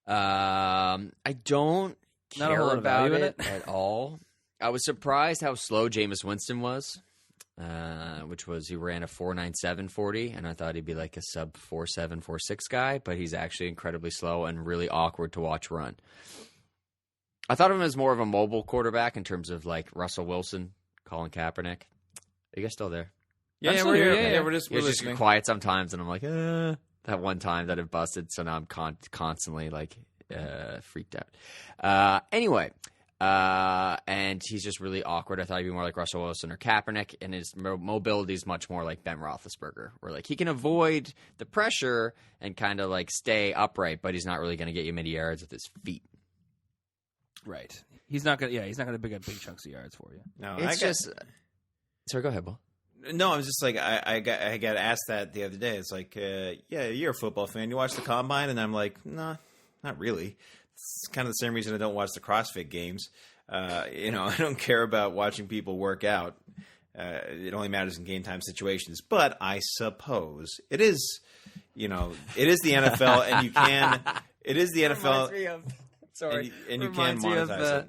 I don't care about it at all. I was surprised how slow Jameis Winston was, which was he ran a 4.97 40, and I thought he'd be like a sub 4.7 4.6 guy, but he's actually incredibly slow and really awkward to watch run. I thought of him as more of a mobile quarterback in terms of like Russell Wilson, Colin Kaepernick. Are you guys still there? Yeah, we're here. Yeah, we're just quiet sometimes, and I'm like, that one time that it busted, so now I'm constantly like freaked out. Anyway. And he's just really awkward. I thought he'd be more like Russell Wilson or Kaepernick, and his mobility is much more like Ben Roethlisberger, where like he can avoid the pressure and kind of like stay upright, but he's not really going to get you many yards with his feet. Right. He's not going to pick up big chunks of yards for you. No, Sorry, go ahead, Bill. No, I was just like I got asked that the other day. It's like, you're a football fan. You watch the Combine, and I'm like, nah, not really. It's kind of the same reason I don't watch the CrossFit games. I don't care about watching people work out. It only matters in game time situations. But I suppose it is, it is the NFL, and you can. It is the NFL. And you can monetize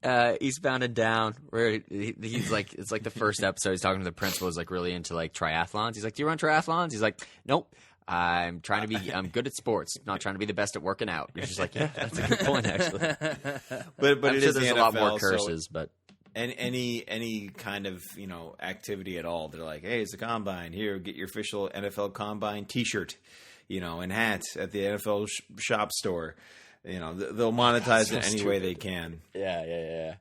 it. Eastbound and Down, where he's like, it's like the first episode. He's talking to the principal, who's like really into like triathlons. He's like, "Do you run triathlons?" He's like, "Nope. I'm good at sports. Not trying to be the best at working out." He's just like, "Yeah, that's a good point, actually." But I'm it sure is there's the a NFL, lot more curses, but. And any kind of activity at all, they're like, "Hey, it's a combine. Here, get your official NFL combine T-shirt, and hat at the NFL shop store." They'll monetize it any way they can. Yeah.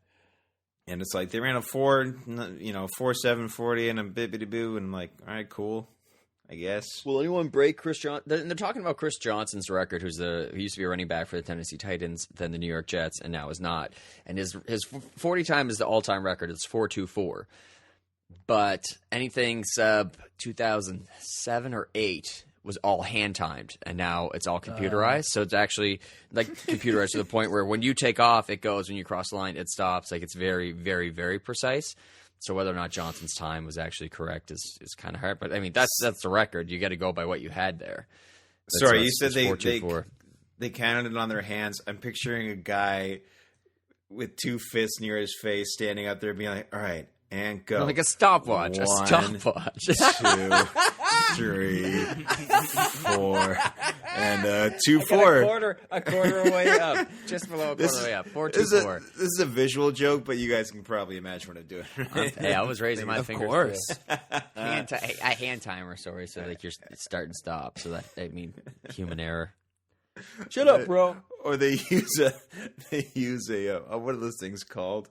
And it's like they ran a 4.7 40 and a bibbity boo, and I'm like, all right, cool, I guess. Will anyone break Chris Johnson? They're talking about Chris Johnson's record, who used to be a running back for the Tennessee Titans, then the New York Jets, and now is not. And his 40 time is the all-time record. It's 4.24. But anything sub 2007 or 8 was all hand-timed, and now it's all computerized. So it's actually like computerized to the point where when you take off, it goes. When you cross the line, it stops. Like, it's very, very, very precise. So whether or not Johnson's time was actually correct is kind of hard. But I mean, that's the record. You got to go by what you had there. Sorry, you said they counted it on their hands. I'm picturing a guy with 2 fists near his face, standing up there, being like, "All right, and go." Like a stopwatch. 1, a stopwatch. 2, 3, 4, and 2, 4. A quarter away up, just below a quarter way up. 4, 2, 4. This is a visual joke, but you guys can probably imagine what I'm doing. Right? Hey, I was raising my fingers. Of course, a hand timer. Sorry, so like you're start and stop. So that human error. Shut up, bro. Or they use a what are those things called?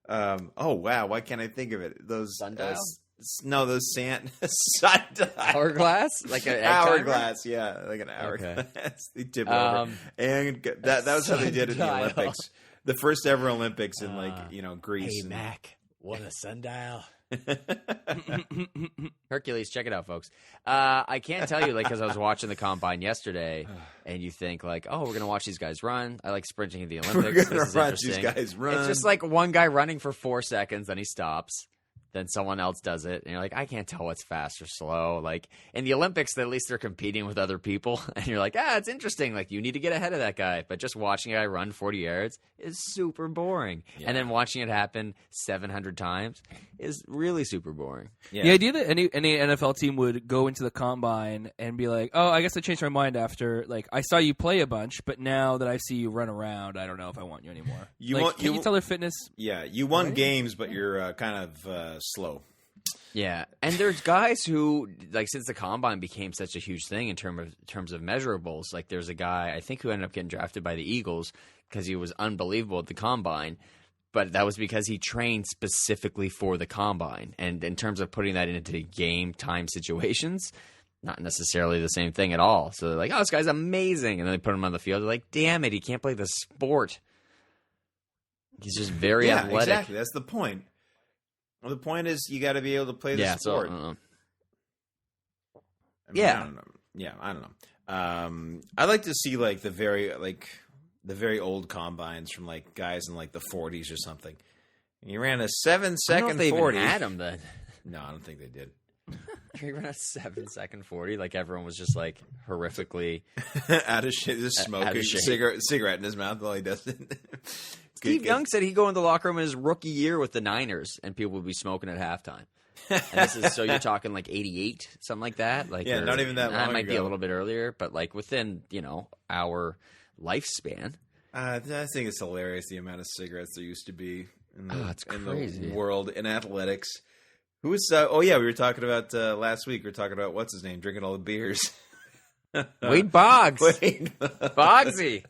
Oh wow, why can't I think of it? Those sundial. No, those sundial. Hourglass, like an hourglass. Yeah, like an hourglass. Okay. They tip over, and that was how they did it in the Olympics. The first ever Olympics in Greece. Hey, Mac, what a sundial. Hercules, check it out, folks. I can't tell you, because I was watching the combine yesterday, and you think oh, we're gonna watch these guys run. I like sprinting in the Olympics. We're gonna watch these guys run. It's just like one guy running for 4 seconds, then he stops. Then someone else does it, and you're like, I can't tell what's fast or slow. Like, in the Olympics, at least they're competing with other people, and you're like, it's interesting. Like, you need to get ahead of that guy. But just watching a guy run 40 yards is super boring. Yeah. And then watching it happen 700 times is really super boring. Yeah. The idea that any NFL team would go into the combine and be like, oh, I guess I changed my mind after, I saw you play a bunch, but now that I see you run around, I don't know if I want you anymore. Can you tell their fitness? Yeah, you won games, but you're kind of slow. Yeah, and there's guys who, since the combine became such a huge thing in terms of measurables, there's a guy, I think, who ended up getting drafted by the Eagles because he was unbelievable at the combine, but that was because he trained specifically for the combine. And in terms of putting that into game time situations, not necessarily the same thing at all. So they're like, oh, this guy's amazing. And then they put him on the field. They're like, damn it, he can't play the sport. He's just very athletic. Exactly. That's the point. Well, the point is you got to be able to play the sport. So, I don't know. Yeah, I don't know. I like to see the very old combines from guys in the 40s or something. And he ran a 7-second 40. Even had him then. No, I don't think they did. He ran a 7-second 40. Everyone was just horrifically out of shit, just smoking cigarette in his mouth while he does it. Steve Young said he'd go into the locker room in his rookie year with the Niners, and people would be smoking at halftime. And this is you're talking 88, something like that. Yeah, not even that long ago. It might be a little bit earlier, but within our lifespan. I think it's hilarious the amount of cigarettes there used to be in the world in athletics. Who was? We were talking about last week. We were talking about what's his name drinking all the beers. Wade Boggs. Boggsy.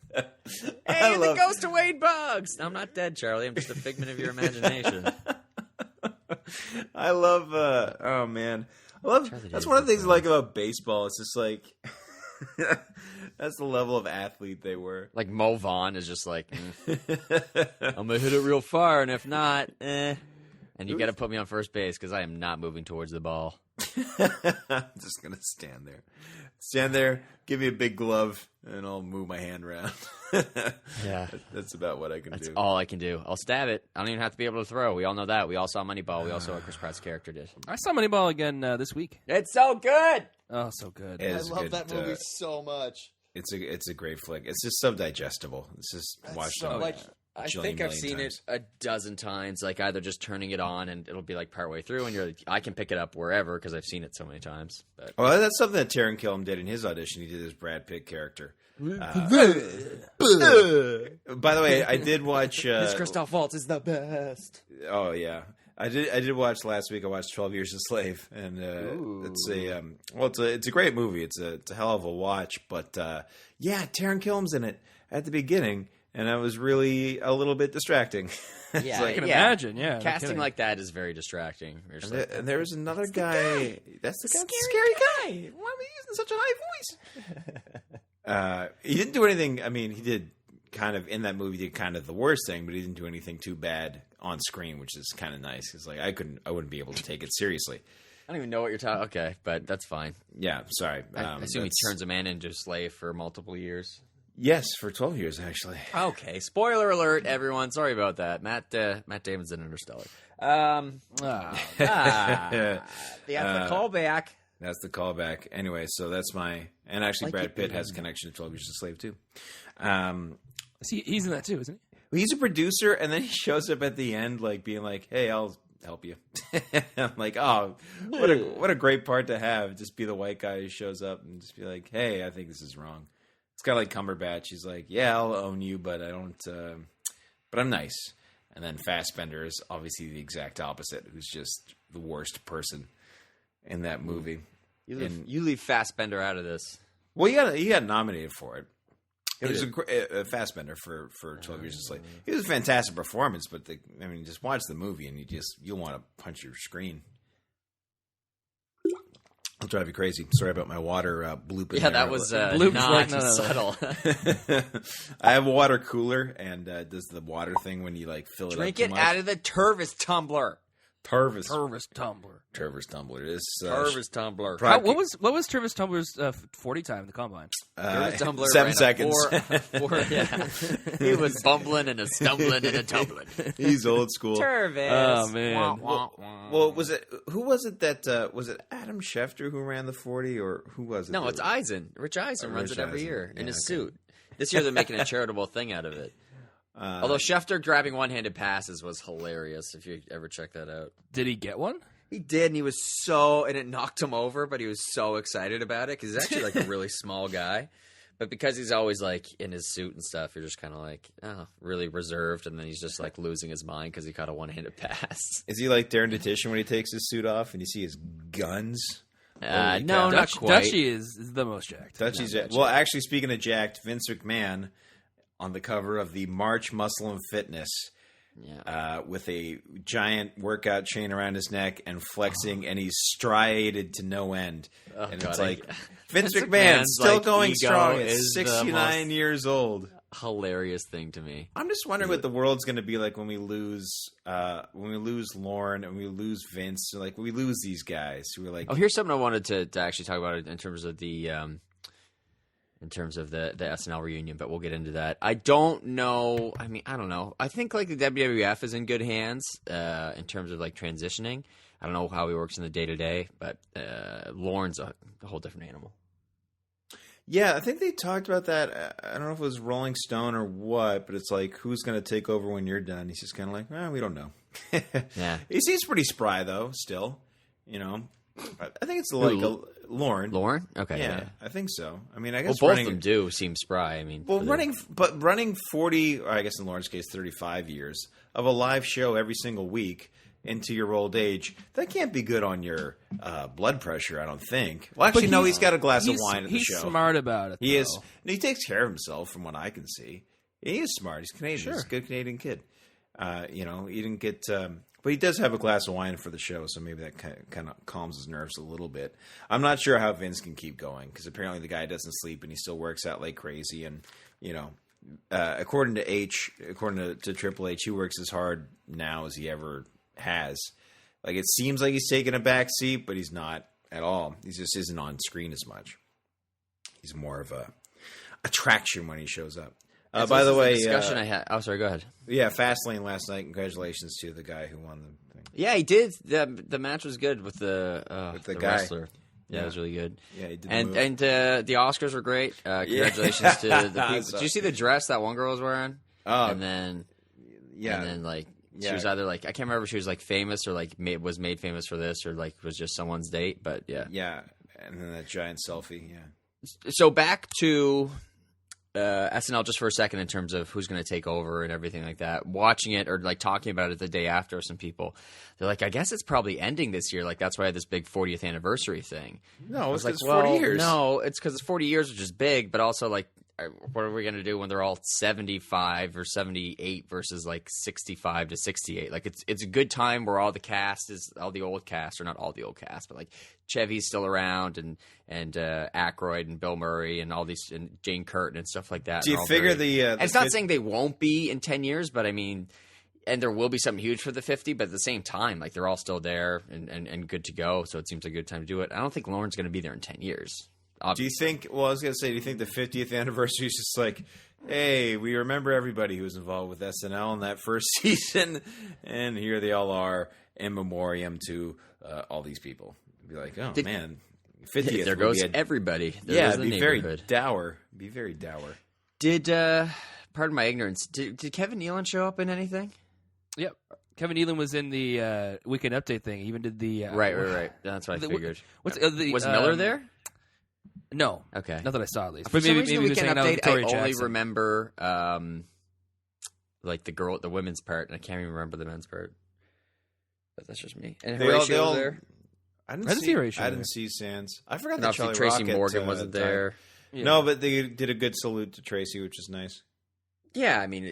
Hey, it goes to Wade Boggs. I'm not dead, Charlie. I'm just a figment of your imagination. I love. Oh man, that's one of the things I like about baseball. It's just that's the level of athlete they were. Mo Vaughn is just I'm gonna hit it real far, and if not, And you got to put me on first base because I am not moving towards the ball. I'm just gonna stand there. stand there, give me a big glove, and I'll move my hand around. Yeah. That's about what I can That's do. all I can do. I'll stab it. I don't even have to be able to throw. We all know that. We all saw Moneyball. We all saw what Chris Pratt's character did. I saw Moneyball again this week. It's so good. Oh, so good. It I is love good, that movie so much. It's a great flick. It's just so digestible. It's just watched so it like I jillion think I've million seen times. it a dozen times, like either just turning it on and it'll be like partway through and you're like, I can pick it up wherever because I've seen it so many times. But Well, that's something that Taron Killam did in his audition. He did his Brad Pitt character. By the way, I did watch. Christoph Waltz is the best. Oh yeah, I did watch last week. I watched 12 Years a Slave, and it's a great movie. It's a hell of a watch. But yeah, Taron Killam's in it at the beginning, and it was really a little bit distracting. Yeah, I can imagine. Yeah, no casting kidding. like that is very distracting. You're just like, And there was another guy. That's the scary guy. Why are we using such a high voice? He didn't do anything. I mean, he did kind of in that movie. Did kind of the worst thing, but he didn't do anything too bad on screen, which is kind of nice. Because like I wouldn't be able to take it seriously. I don't even know what you're talking. Okay, but that's fine. Yeah, sorry. I assume he turns a man into a slave for multiple years. Yes, for 12 years actually. Okay, spoiler alert, everyone. Sorry about that. Matt Damon's in Interstellar. The callback. That's the callback. Anyway, so that's my and actually Brad Pitt has a connection to 12 Years a Slave too. He's in that too, isn't he? He's a producer, and then he shows up at the end, like being like, "Hey, I'll help you." I'm like, "Oh, what a great part to have! Just be the white guy who shows up and just be like, "Hey, I think this is wrong." It's kind of like Cumberbatch. He's like, "Yeah, I'll own you, but I don't. But I'm nice." And then Fassbender is obviously the exact opposite, who's just the worst person in that movie. You leave Fassbender out of this. Well, he got nominated for it. It was a Fassbender for 12 Years a Slave. It was a fantastic performance, but just watch the movie and you'll want to punch your screen. It'll drive you crazy. Sorry about my water blooping. Yeah, there. that was Bloop not like, no. subtle. I have a water cooler, and does the water thing when you like fill it Drink up too it much. out of the Tervis tumbler. Tervis tumbler. tumbler. This Tervis tumbler. What was Tervis Tumbler's 40 time in the combine? Tervis tumbler 7 ran a seconds. yeah. He was bumbling and a stumbling and a tumbling. He's old school. Tervis. Oh, man. Well, who was it that was it Adam Schefter who ran the 40, or who was it? No, it's Eisen. Rich Eisen runs Rich it every Eisen. year in Yeah, his okay. suit. This year they're making a charitable thing out of it. Although Schefter grabbing one-handed passes was hilarious, if you ever check that out. Did he get one? He did, and and it knocked him over, but he was so excited about it, because he's actually like a really small guy. But because he's always like in his suit and stuff, you're just kind of like, oh, really reserved, and then he's just like losing his mind because he caught a one-handed pass. Is he like Darren Detition when he takes his suit off and you see his guns? No, not Dutch, quite. Dutchy is the most jacked. Dutchy's well, actually, speaking of jacked, Vince McMahon on the cover of the March Muscle and Fitness. Yeah. With a giant workout chain around his neck and flexing, and he's striated to no end. Oh, and God, it's like Vince Vince McMahon McMahon's, still like, going ego strong at is the 69 most- years old. Hilarious thing to me. I'm just wondering what the world's going to be like when we lose Lauren and we lose Vince. Like we lose these guys who are like. Oh, here's something I wanted to actually talk about in terms of the SNL reunion, but we'll get into that. I don't know. I mean, I don't know. I think like the WWF is in good hands in terms of like transitioning. I don't know how he works in the day to day, but Lauren's a whole different animal. Yeah, I think they talked about that. I don't know if it was Rolling Stone or what, but it's like, who's going to take over when you're done? He's just kind of like, we don't know. Yeah. He seems pretty spry, though, still. You know? I think it's like Lauren. Lauren? Okay. Yeah, I think so. I mean, I guess Well, both of them do seem spry. I mean, running 40, or I guess in Lauren's case, 35 years of a live show every single week into your old age, that can't be good on your blood pressure, I don't think. Well, actually, no, he's got a glass of wine at the show. He's smart about it, He though. is. He takes care of himself, from what I can see. He is smart. He's Canadian. Sure. He's a good Canadian kid. He didn't get, but he does have a glass of wine for the show, so maybe that kind of calms his nerves a little bit. I'm not sure how Vince can keep going, because apparently the guy doesn't sleep and he still works out like crazy. And according to Triple H, he works as hard now as he ever has. Like, it seems like he's taking a back seat, but he's not at all. He just isn't on screen as much. he's more of a attraction when he shows up. So by this the is a way, discussion I had. Oh, sorry. Go ahead. yeah, Fastlane last night. Congratulations to the guy who won the thing. Yeah, he did. The match was good with the guy. wrestler. Yeah, it was really good. Yeah, he did. And the Oscars were great. Congratulations to the people. Did you see the dress that one girl was wearing? Oh, and then like she was either like, I can't remember if she was like famous or like was made famous for this or like was just someone's date. But yeah, and then that giant selfie. Yeah. So back to SNL just for a second in terms of who's going to take over and everything like that. Watching it or like talking about it the day after, some people they're like, I guess it's probably ending this year. Like that's why I had this big 40th anniversary thing. No, it's like 40 years. No, it's because it's 40 years, which is big, but also like, what are we going to do when they're all 75 or 78 versus like 65 to 68? Like it's a good time where all the cast is all the old cast, or not all the old cast, but like Chevy's still around and Aykroyd and Bill Murray and all these and Jane Curtin and stuff like that. Do you figure and it's not saying they won't be in 10 years, but I mean, and there will be something huge for the 50, but at the same time, like they're all still there and good to go. So it seems like a good time to do it. I don't think Lauren's going to be there in 10 years. Obviously. Do you think? Well, I was going to say, do you think the 50th anniversary is just like, hey, we remember everybody who was involved with SNL in that first season, and here they all are in memoriam to all these people? Be like, oh man, 50th. There goes everybody. It'd be very dour. Be very dour. Did pardon my ignorance? Did Kevin Nealon show up in anything? Yep. Kevin Nealon was in the Weekend Update thing. He even did the right. That's what I figured. Was Miller there? No. Okay. Not that I saw, at least. But maybe he was hanging out with I Victoria only Jackson. remember like the women's part, and I can't even remember the men's part. But that's just me. And Horatio was there. I didn't see Horatio. I didn't see Sands. I forgot that Charlie Tracy Rocket, Morgan wasn't there. Yeah. No, but they did a good salute to Tracy, which is nice. Yeah, I mean, I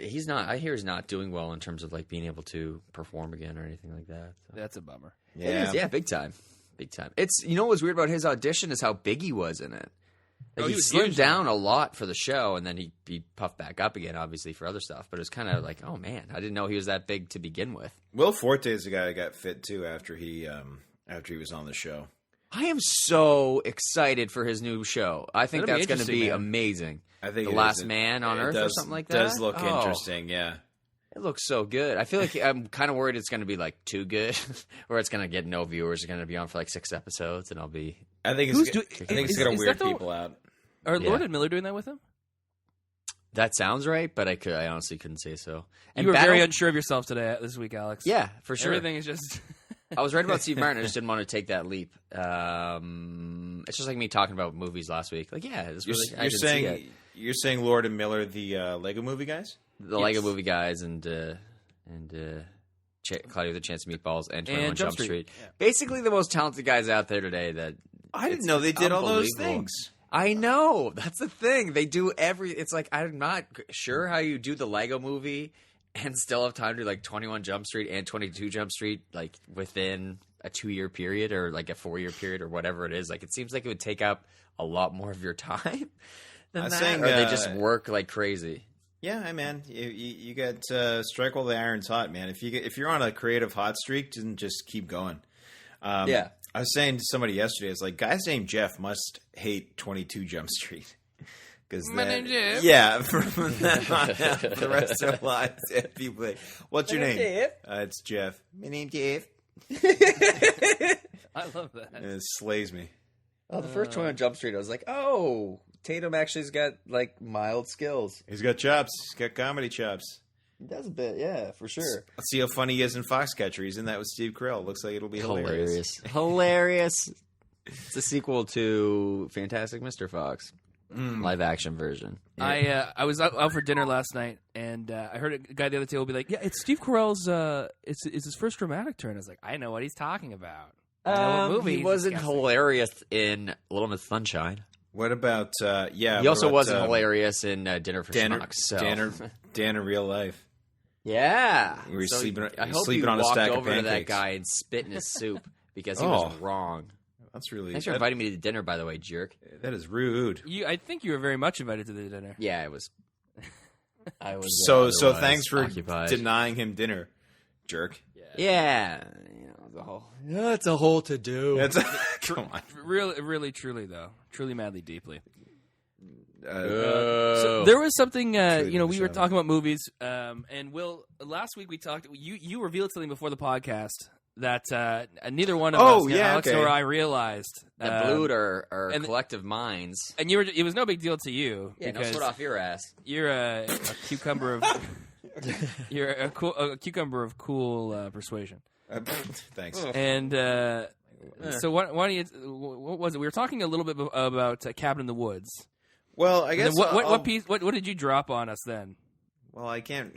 hear he's not doing well in terms of like being able to perform again or anything like that. So. That's a bummer. Yeah, big time. Big time. It's, you know what was weird about his audition is how big he was in it. Like, he slimmed down a lot for the show, and then he puffed back up again, obviously, for other stuff. But it was kind of like, oh, man, I didn't know he was that big to begin with. Will Forte is the guy that got fit, too, after he was on the show. I am so excited for his new show. I think that's going to be amazing. I think The Last Man on Earth or something like that? It does look interesting, yeah. It looks so good. I feel like I'm kind of worried it's going to be like too good, or it's going to get no viewers. It's going to be on for like 6 episodes, and I'll be. I think it's going to weird people out. Are Lord and Miller doing that with him? That sounds right, but I honestly couldn't say so. And you were very unsure of yourself this week, Alex. Yeah, for sure. Everything is just. I was right about Steve Martin. I just didn't want to take that leap. It's just like me talking about movies last week. Like, yeah, this really. You're saying Lord and Miller, the Lego Movie guys? The Lego Movie guys and Cloudy with a Chance of Meatballs and 21 Jump Street. Yeah. Basically, the most talented guys out there today. That I didn't know they did all those things. I know. That's the thing. They do It's like, I'm not sure how you do the Lego Movie and still have time to do like 21 Jump Street and 22 Jump Street like within a 2-year period or like a 4-year period or whatever it is. Like, it seems like it would take up a lot more of your time than that. Or they just work like crazy. Yeah, man, you got strike while the iron's hot, man. If you're on a creative hot streak, then just keep going. Yeah, I was saying to somebody yesterday, it's like guys named Jeff must hate 22 Jump Street because my name's Jeff. Yeah, from then on out, for the rest of their lives, people like, "What's your name?" Jeff. It's Jeff. My name's Jeff. I love that. And it slays me. Oh, the first 21 Jump Street, I was like, oh. Tatum actually's got like mild skills. He's got chops. He's got comedy chops. He does a bit, yeah, for sure. Let's see how funny he is in Foxcatcher. He's in that with Steve Carell. Looks like it'll be hilarious. Hilarious. It's a sequel to Fantastic Mr. Fox, live action version. Yeah. I was out for dinner last night, and I heard a guy at the other table be like, "Yeah, it's Steve Carell's. It's his first dramatic turn." I was like, "I know what he's talking about." What movie he wasn't hilarious in Little Miss Sunshine. What about, He also wasn't hilarious in Dinner for Schmucks. So. Dan in Real Life. Yeah. Where he's sleeping on a stack of pancakes. I hope you walked over to that guy and spit in his soup because he was wrong. That's really... Thanks for inviting me to dinner, by the way, jerk. That is rude. I think you were very much invited to the dinner. Yeah, I was. So thanks for denying him dinner, jerk. Yeah. It's a whole to-do. Come on. Really, truly, though. Truly, madly, deeply. So there was something, we were show. talking about movies, and Will, last week we talked, you revealed something before the podcast that neither one of us, Alex or I, realized. That blew our collective minds. And it was no big deal to you. Yeah, no because sweat off your ass. You're a cucumber of... You're a cucumber of cool persuasion. Thanks. And so why don't you... What was it? We were talking a little bit about Cabin in the Woods. Well, I guess what did you drop on us then? Well, I can't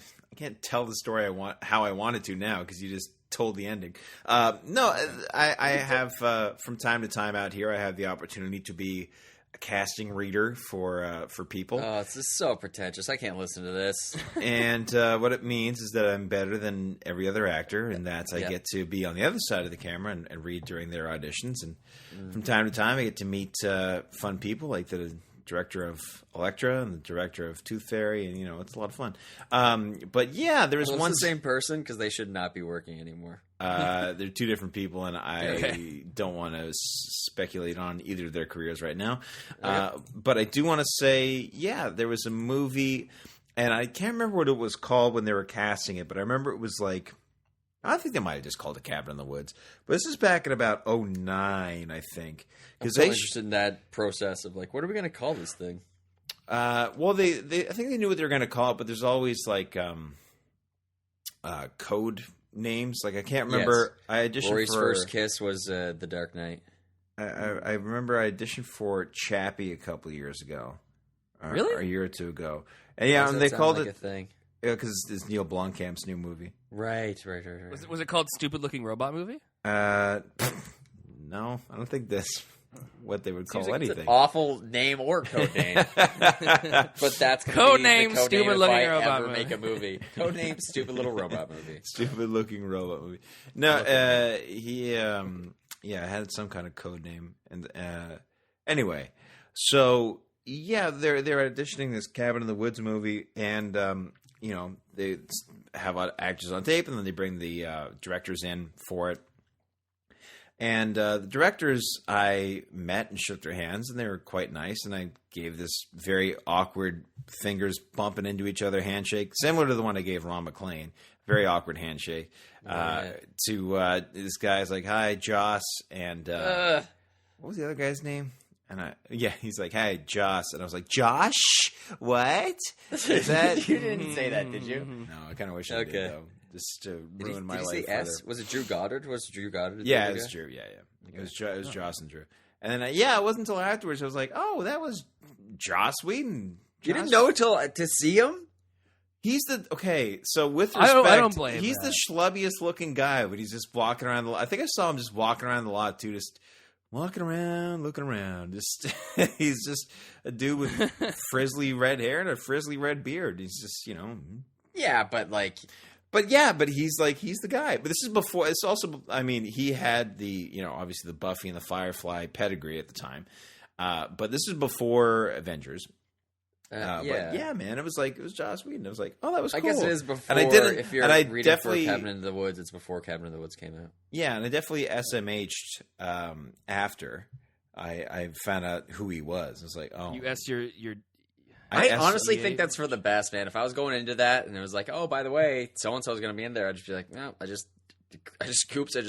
tell the story how I wanted to now because you just told the ending. No, I have from time to time out here I have the opportunity to be a casting reader for people. Oh, this is so pretentious. I can't listen to this. And what it means is that I'm better than every other actor, and that I get to be on the other side of the camera and read during their auditions. And from time to time, I get to meet fun people like the director of Elektra and the director of Tooth Fairy, and it's a lot of fun. But yeah, there was one the same person because they should not be working anymore. They're two different people, and I don't want to speculate on either of their careers right now. But I do want to say, there was a movie, and I can't remember what it was called when they were casting it, but I remember it was like, I think they might have just called it Cabin in the Woods. But this is back in about 2009, I think. I'm so interested in that process of like, what are we going to call this thing? Well, I think they knew what they were going to call it, but there's always like code names. Like I can't remember. Yes. I auditioned Rory's for first kiss was The Dark Knight. I remember I auditioned for Chappie a couple of years ago. Really? Or a year or two ago. And they called like it a thing. Yeah, because it's Neil Blomkamp's new movie. Right. Was it called Stupid Looking Robot Movie? No, I don't think that's what they would call like anything. It's an awful name or code name. But that's code name. Stupid Looking Robot Movie. Make a movie. Code name. Stupid Little Robot Movie. Stupid Looking Robot Movie. No, he had some kind of code name, and anyway, so they're auditioning this Cabin in the Woods movie, and they have actors on tape, and then they bring the directors in for it. And the directors, I met and shook their hands, and they were quite nice. And I gave this very awkward fingers bumping into each other handshake, similar to the one I gave Ron McClane. Very awkward handshake. To this guy's like, "Hi, Joss," and what was the other guy's name? And he's like, "Hi, Joss," and I was like, "Josh, what is that?" You didn't say that, did you? No, I kind of wish I did though. Just to ruin my life. Did you say S? Was it Drew Goddard? Was it Drew Goddard? Yeah, it was Drew. Yeah. Okay. It was Joss and Drew. And then it wasn't until afterwards I was like, oh, that was Joss Whedon. You didn't know until to see him? He's so with respect, I don't blame he's the schlubbiest looking guy, but he's just walking around the lot. I think I saw him just walking around the lot too, just walking around, looking around. Just he's just a dude with frizzly red hair and a frizzly red beard. He's just, Yeah, but But he's the guy. But this is before. It's also. I mean, he had the obviously the Buffy and the Firefly pedigree at the time. But this is before Avengers. But man, it was Joss Whedon. It was like, oh, that was cool. I guess it is before. And I didn't. If you're and I reading definitely, for Cabin in the Woods, it's before Cabin in the Woods came out. Yeah, and I definitely SMH'd after I found out who he was. I was like, oh, you asked your. I honestly think that's for the best, man. If I was going into that and it was like, oh, by the way, so and so is going to be in there, I'd just be like, no, I just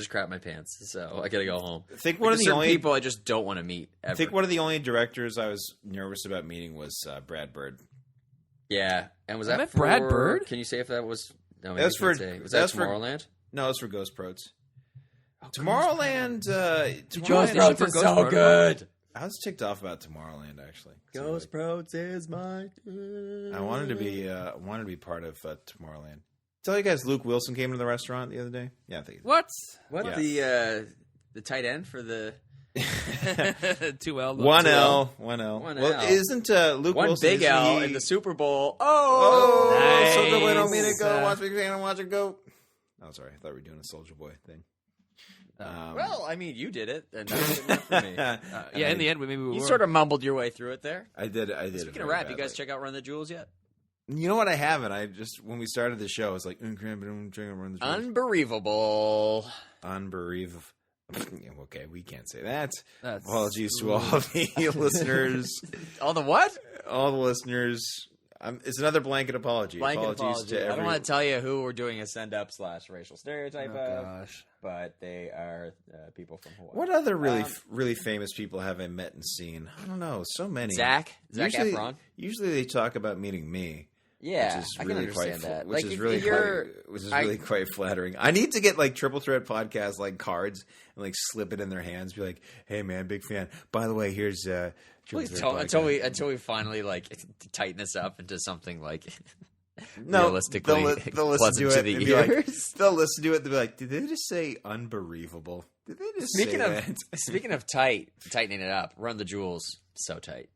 crap my pants, so I got to go home. I think one of the only people I just don't want to meet. Ever. I think one of the only directors I was nervous about meeting was Brad Bird. Yeah, and was that for Brad Bird? Can you say if that was? No, that was for. Was that Tomorrowland? No, it was for Ghost Protes. Tomorrowland. Ghost Protes is so good. I was ticked off about Tomorrowland actually. Ghost Protes is my. I wanted to be part of Tomorrowland. Tell you guys, Luke Wilson came to the restaurant the other day. Yeah, I think. What? Yeah. The tight end for the 2L. 1L. Well, isn't Luke one Wilson? One big L in the Super Bowl. Oh, nice. So the way don't mean to go. Watch me and watch it go. Oh, sorry. I thought we were doing a Soulja Boy thing. Well, I mean, you did it, and that was enough for me. In the end, maybe we were. You sort of mumbled your way through it there. I did. Speaking of rap, you guys check out Run the Jewels yet? You know what? I haven't. I just when we started the show, I was like, Run the Jewels. Unbelievable. Unbelievable. Okay, we can't say that. That's- Apologies to all the listeners. All the what? All the listeners. It's another blanket apology. Blanket Apologies apology. to I don't want to tell you who we're doing a send-up / racial stereotype Oh, of, gosh. but they are people from Hawaii. What other really famous people have I met and seen? I don't know. So many. Zac usually, Efron? Usually they talk about meeting me. Yeah, which is I really can quite understand that. Which Like, is if really you're- really quite flattering. I need to get like Triple Threat podcast like cards and like slip it in their hands. Be like, hey man, big fan. By the way, here's Triple Threat podcast. until we finally like tighten this up into something like No, realistically they'll listen pleasant to to it the and be like, ears. they'll listen to it and be like, did they just say unbelievable? Did they just Speaking say of that? speaking of tightening it up, Run the Jewels, so tight.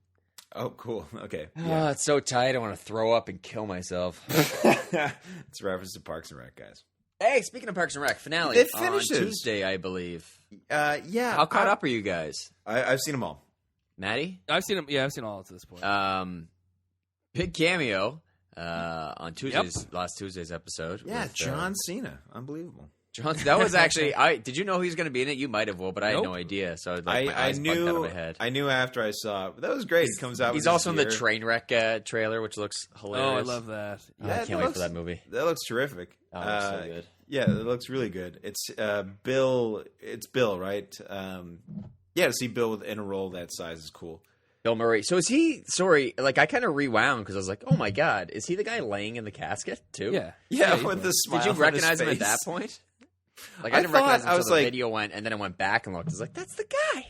Oh, cool. Okay. Oh, it's so tight. I want to throw up and kill myself. It's a reference to Parks and Rec, guys. Hey, speaking of Parks and Rec, finale It on finishes. Tuesday, I believe. Yeah. How caught up are you guys, I've seen them all. Maddie? I've seen them. Yeah, I've seen all to this point. Big cameo on last Tuesday's episode. Yeah, with, John Cena. Unbelievable. John, that was actually. Did you know he was going to be in it? You might have, but I had Nope. no idea. So like, my I eyes bugged out of knew. my head. I knew after I saw it. But that was great. It comes out. He's with also in his the gear. train wreck trailer, which looks hilarious. Oh, I love that. I Yeah, can't that wait looks- for that movie. That looks terrific. Oh, it looks so good. Yeah, it looks really good. It's Bill. It's Bill, right? Yeah, to see Bill in a role that size is cool. Bill Murray. So is he? Sorry, like I kind of rewound because I was like, oh my god, is he the guy laying in the casket too? Yeah. Yeah, he's with the smile. Did you on recognize his him at face. that point? Like I I didn't thought- recognize him I until was the like- video went, and then I went back and looked. I was like, that's the guy,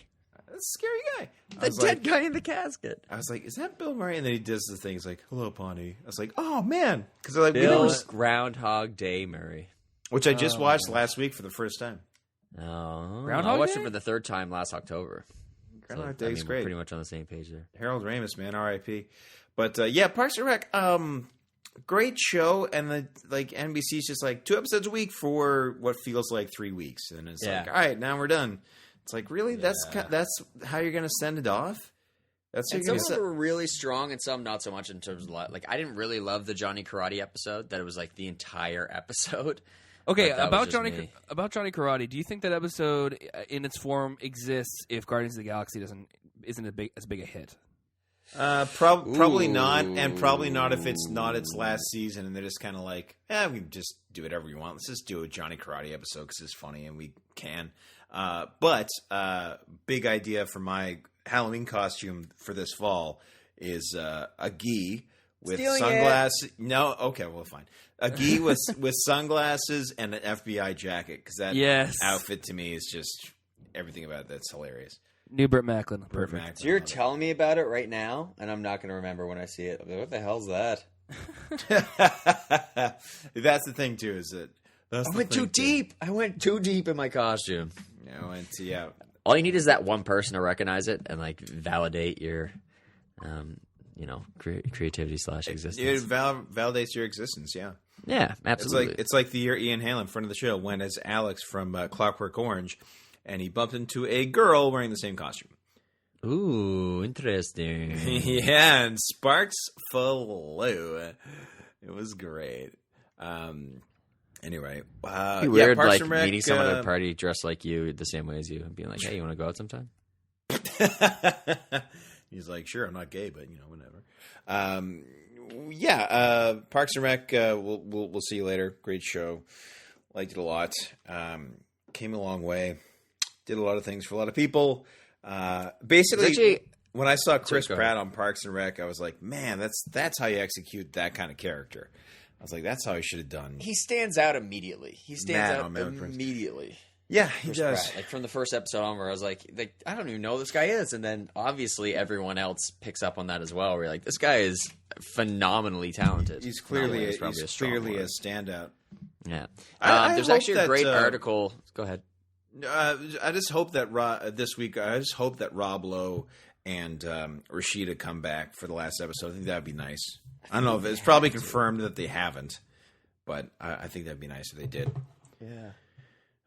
That's a scary guy. I the was dead like, guy in the casket. I was like, is that Bill Murray? And then he does the things like, "Hello, Pawnee." I was like, oh man, because like Bill Groundhog Day Murray. which I just watched last week for the first time. Oh, Groundhog I watched Day? it for the third time last October. Groundhog So, Day's we're great. pretty much on the same page there. Harold Ramis, man, R.I.P. But yeah, Parks and Rec, great show, and the like NBC's just like 2 episodes a week for what feels like 3 weeks, and it's Yeah. like, all right, now we're done. It's like, really, that's how you're gonna send it off? That's how And you're some gonna of them were really strong, and some not so much in terms of like I didn't really love the Johnny Karate episode. That it was like the entire episode. Okay, But that was about just Johnny me. about Johnny Karate. Do you think that episode in its form exists if Guardians of the Galaxy isn't as big a hit? Probably not, Ooh. and probably not if it's not its last season, and they're just kind of like, we can just do whatever we want. Let's just do a Johnny Karate episode because it's funny and we can. But big idea for my Halloween costume for this fall is a gi with Stealing sunglasses. No, okay, well, fine. A gi with sunglasses and an FBI jacket because that Yes. outfit to me is just everything about it that's hilarious. New Burt Macklin. Perfect. Mac- So you're telling me about it right now, and I'm not going to remember when I see it. What the hell's that? That's the thing too. Is that I went too deep. I went too deep in my costume. Yeah. All you need is that one person to recognize it and like validate your, creativity / existence. It validates your existence. Yeah, Yeah, absolutely. it's like the year Ian Hanlon, friend of the show, went as Alex from Clockwork Orange, and he bumped into a girl wearing the same costume. Ooh, interesting. Yeah, and sparks flew. It was great. Anyway, It'd be weird, Parks like and Rec, meeting someone at a party dressed like you, the same way as you, and being like, "Hey, you want to go out sometime?" He's like, sure, I'm not gay, but whatever. Parks and Rec. We'll see you later. Great show. Liked it a lot. Came a long way. Did a lot of things for a lot of people. Basically, Actually- when I saw Chris go Pratt ahead. on Parks and Rec, I was like, man, that's how you execute that kind of character. I was like, that's how he should have done. He stands out immediately. He stands Man, out oh, man, Prince. immediately. Yeah, he Chris does. Pratt. Like from the first episode on, where I was like, I don't even know who this guy is, and then obviously everyone else picks up on that as well. Where you're like, this guy is phenomenally talented. He's clearly Phenomenally is a probably a strong word. standout. Yeah. I There's hope actually a that, great article. Go ahead. I just hope that this week. I just hope that Rob Lowe and Rashida come back for the last episode. I think that'd be nice. I don't know if it's probably confirmed that they haven't, but I think that'd be nice if they did. Yeah.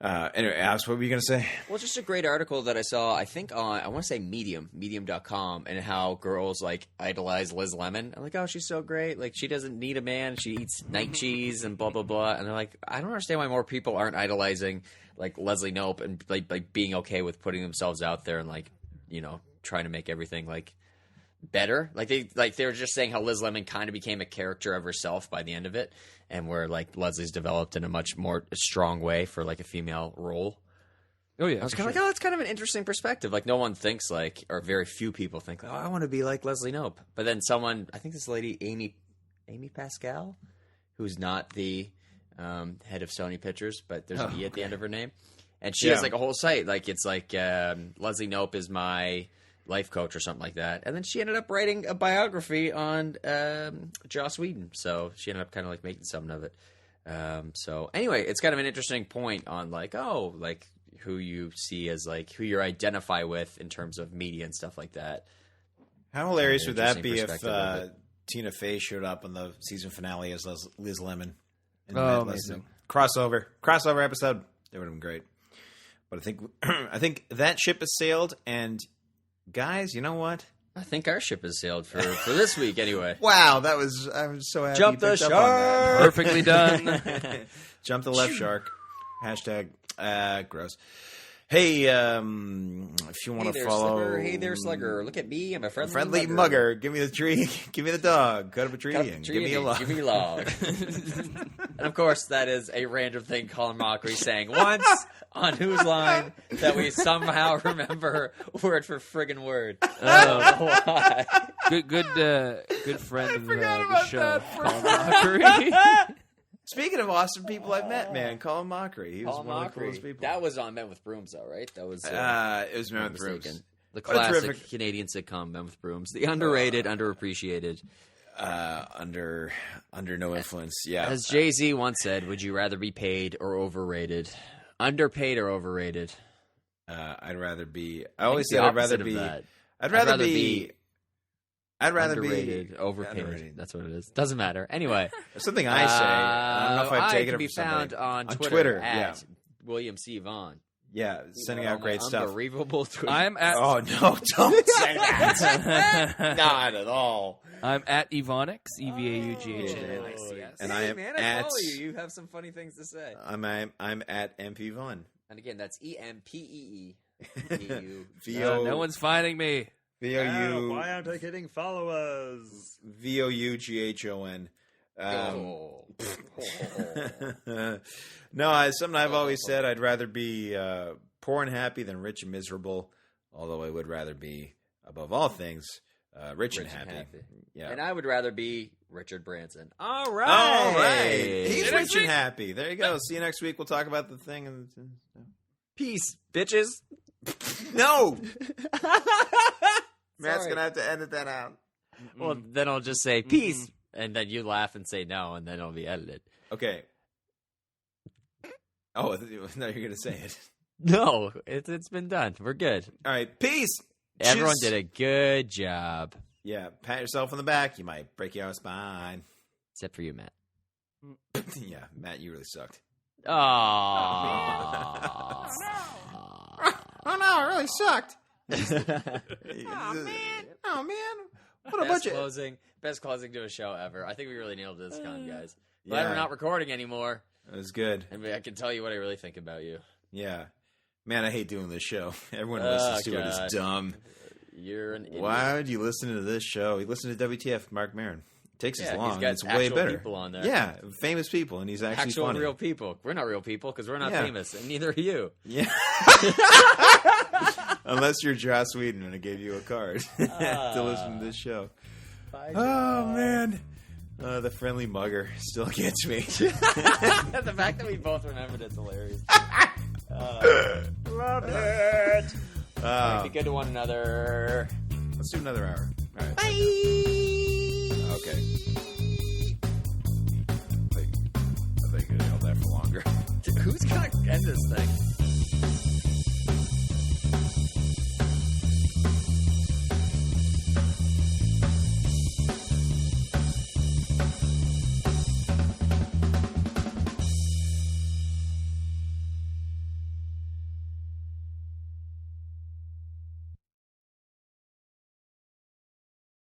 Anyway, Alex, what were you going to say? Well, just a great article that I saw, I think on, I want to say medium.com, and how girls, like, idolize Liz Lemon. I'm like, oh, she's so great. Like, she doesn't need a man. She eats night cheese and blah, blah, blah. And they're like, I don't understand why more people aren't idolizing, like, Leslie Knope and, like being okay with putting themselves out there and, like, you know, trying to make everything, like, better. Like, they were just saying how Liz Lemon kind of became a character of herself by the end of it. And where, like, Leslie's developed in a much more strong way for, like, a female role. Oh, yeah. I was kind of like, oh, that's kind of an interesting perspective. Like, no one thinks, like, or very few people think, oh, I want to be like Leslie Knope. But then someone, I think this lady, Amy Pascal, who's not the head of Sony Pictures, but there's an E at the end of her name. And she has, like, a whole site. Like, it's like, Leslie Knope is my life coach or something like that. And then she ended up writing a biography on Joss Whedon. So she ended up kind of like making something of it. So anyway, it's kind of an interesting point on like, oh, like who you see as like who you identify with in terms of media and stuff like that. How hilarious would that be if Tina Fey showed up on the season finale as Liz Lemon? Amazing. Crossover episode. That would have been great. But I think that ship has sailed, and guys, you know what? I think our ship has sailed for this week anyway. Wow, I'm so happy. Jump the shark! Perfectly done. Jump the left shark. Hashtag gross. Hey, if you want to follow... Slugger. Hey there, Slugger. Look at me. I'm a friendly mugger. Give me the tree. Give me the dog. Cut up a tree and give me a log. Give me a log. And of course, that is a random thing Colin Mockery saying once on Whose Line that we somehow remember word for friggin' word. Why? Good friend of the show, Colin Mockery. Speaking of awesome people I've met, man, Colin Mockery. He was one of the coolest people. That was on Men with Brooms, though, right? That was... it was Men with Brooms. The classic Canadian sitcom, Men with Brooms. The underrated, underappreciated. Under no influence, yeah. As Jay-Z once said, would you rather be paid or overrated? Underpaid or overrated? I'd rather be... I always said I'd rather be... I'd rather be... Underrated, overpaid. Underrated. That's what it is. Doesn't matter. Anyway. That's something I say. I don't know if I've taken it from somebody. I can be found on Twitter at William C. Vaughn. Yeah, sending out great stuff. Unbelievable Twitter. I'm at... Oh, no, don't say that. Not at all. I'm at Evonix, EVAUGHNICS. And I am I follow you. You have some funny things to say. I'm at MP Vaughn. And again, that's EMPEE. No one's finding me. VOU. Why aren't I getting followers? VOUGHON. No, something I've always said. I'd rather be poor and happy than rich and miserable. Although I would rather be, above all things, rich and happy. Yeah. And I would rather be Richard Branson. All right. He's rich and happy. There you go. See you next week. We'll talk about the thing. And peace, bitches. No. Matt's going to have to edit that out. Well, then I'll just say peace, and then you laugh and say no, and then it'll be edited. Okay. Oh, no, you're going to say it. No, it's been done. We're good. All right, peace. Everyone did a good job. Yeah, pat yourself on the back. You might break your spine. Except for you, Matt. Yeah, Matt, you really sucked. Oh, oh no, it really sucked. Oh man! What a bunch of best closing to a show ever. I think we really nailed this con, guys. Glad we're not recording anymore. It was good. I mean, I can tell you what I really think about you. Yeah, man, I hate doing this show. Everyone who listens to it is dumb. You're an idiot. Why would you listen to this show? You listen to WTF, Mark Maron. It takes as long. He's got it's way better. People on there. Yeah, famous people, and he's actually actual funny. Real people. We're not real people because we're not famous, and neither are you. Yeah. Unless you're Joss Whedon and I gave you a card to listen to this show. Bye, man. The friendly mugger still gets me. The fact that we both remembered it's hilarious. Love it. Be good to one another. Let's do another hour. All right. Bye. Okay. I think you could hold that for longer. Who's going to end this thing?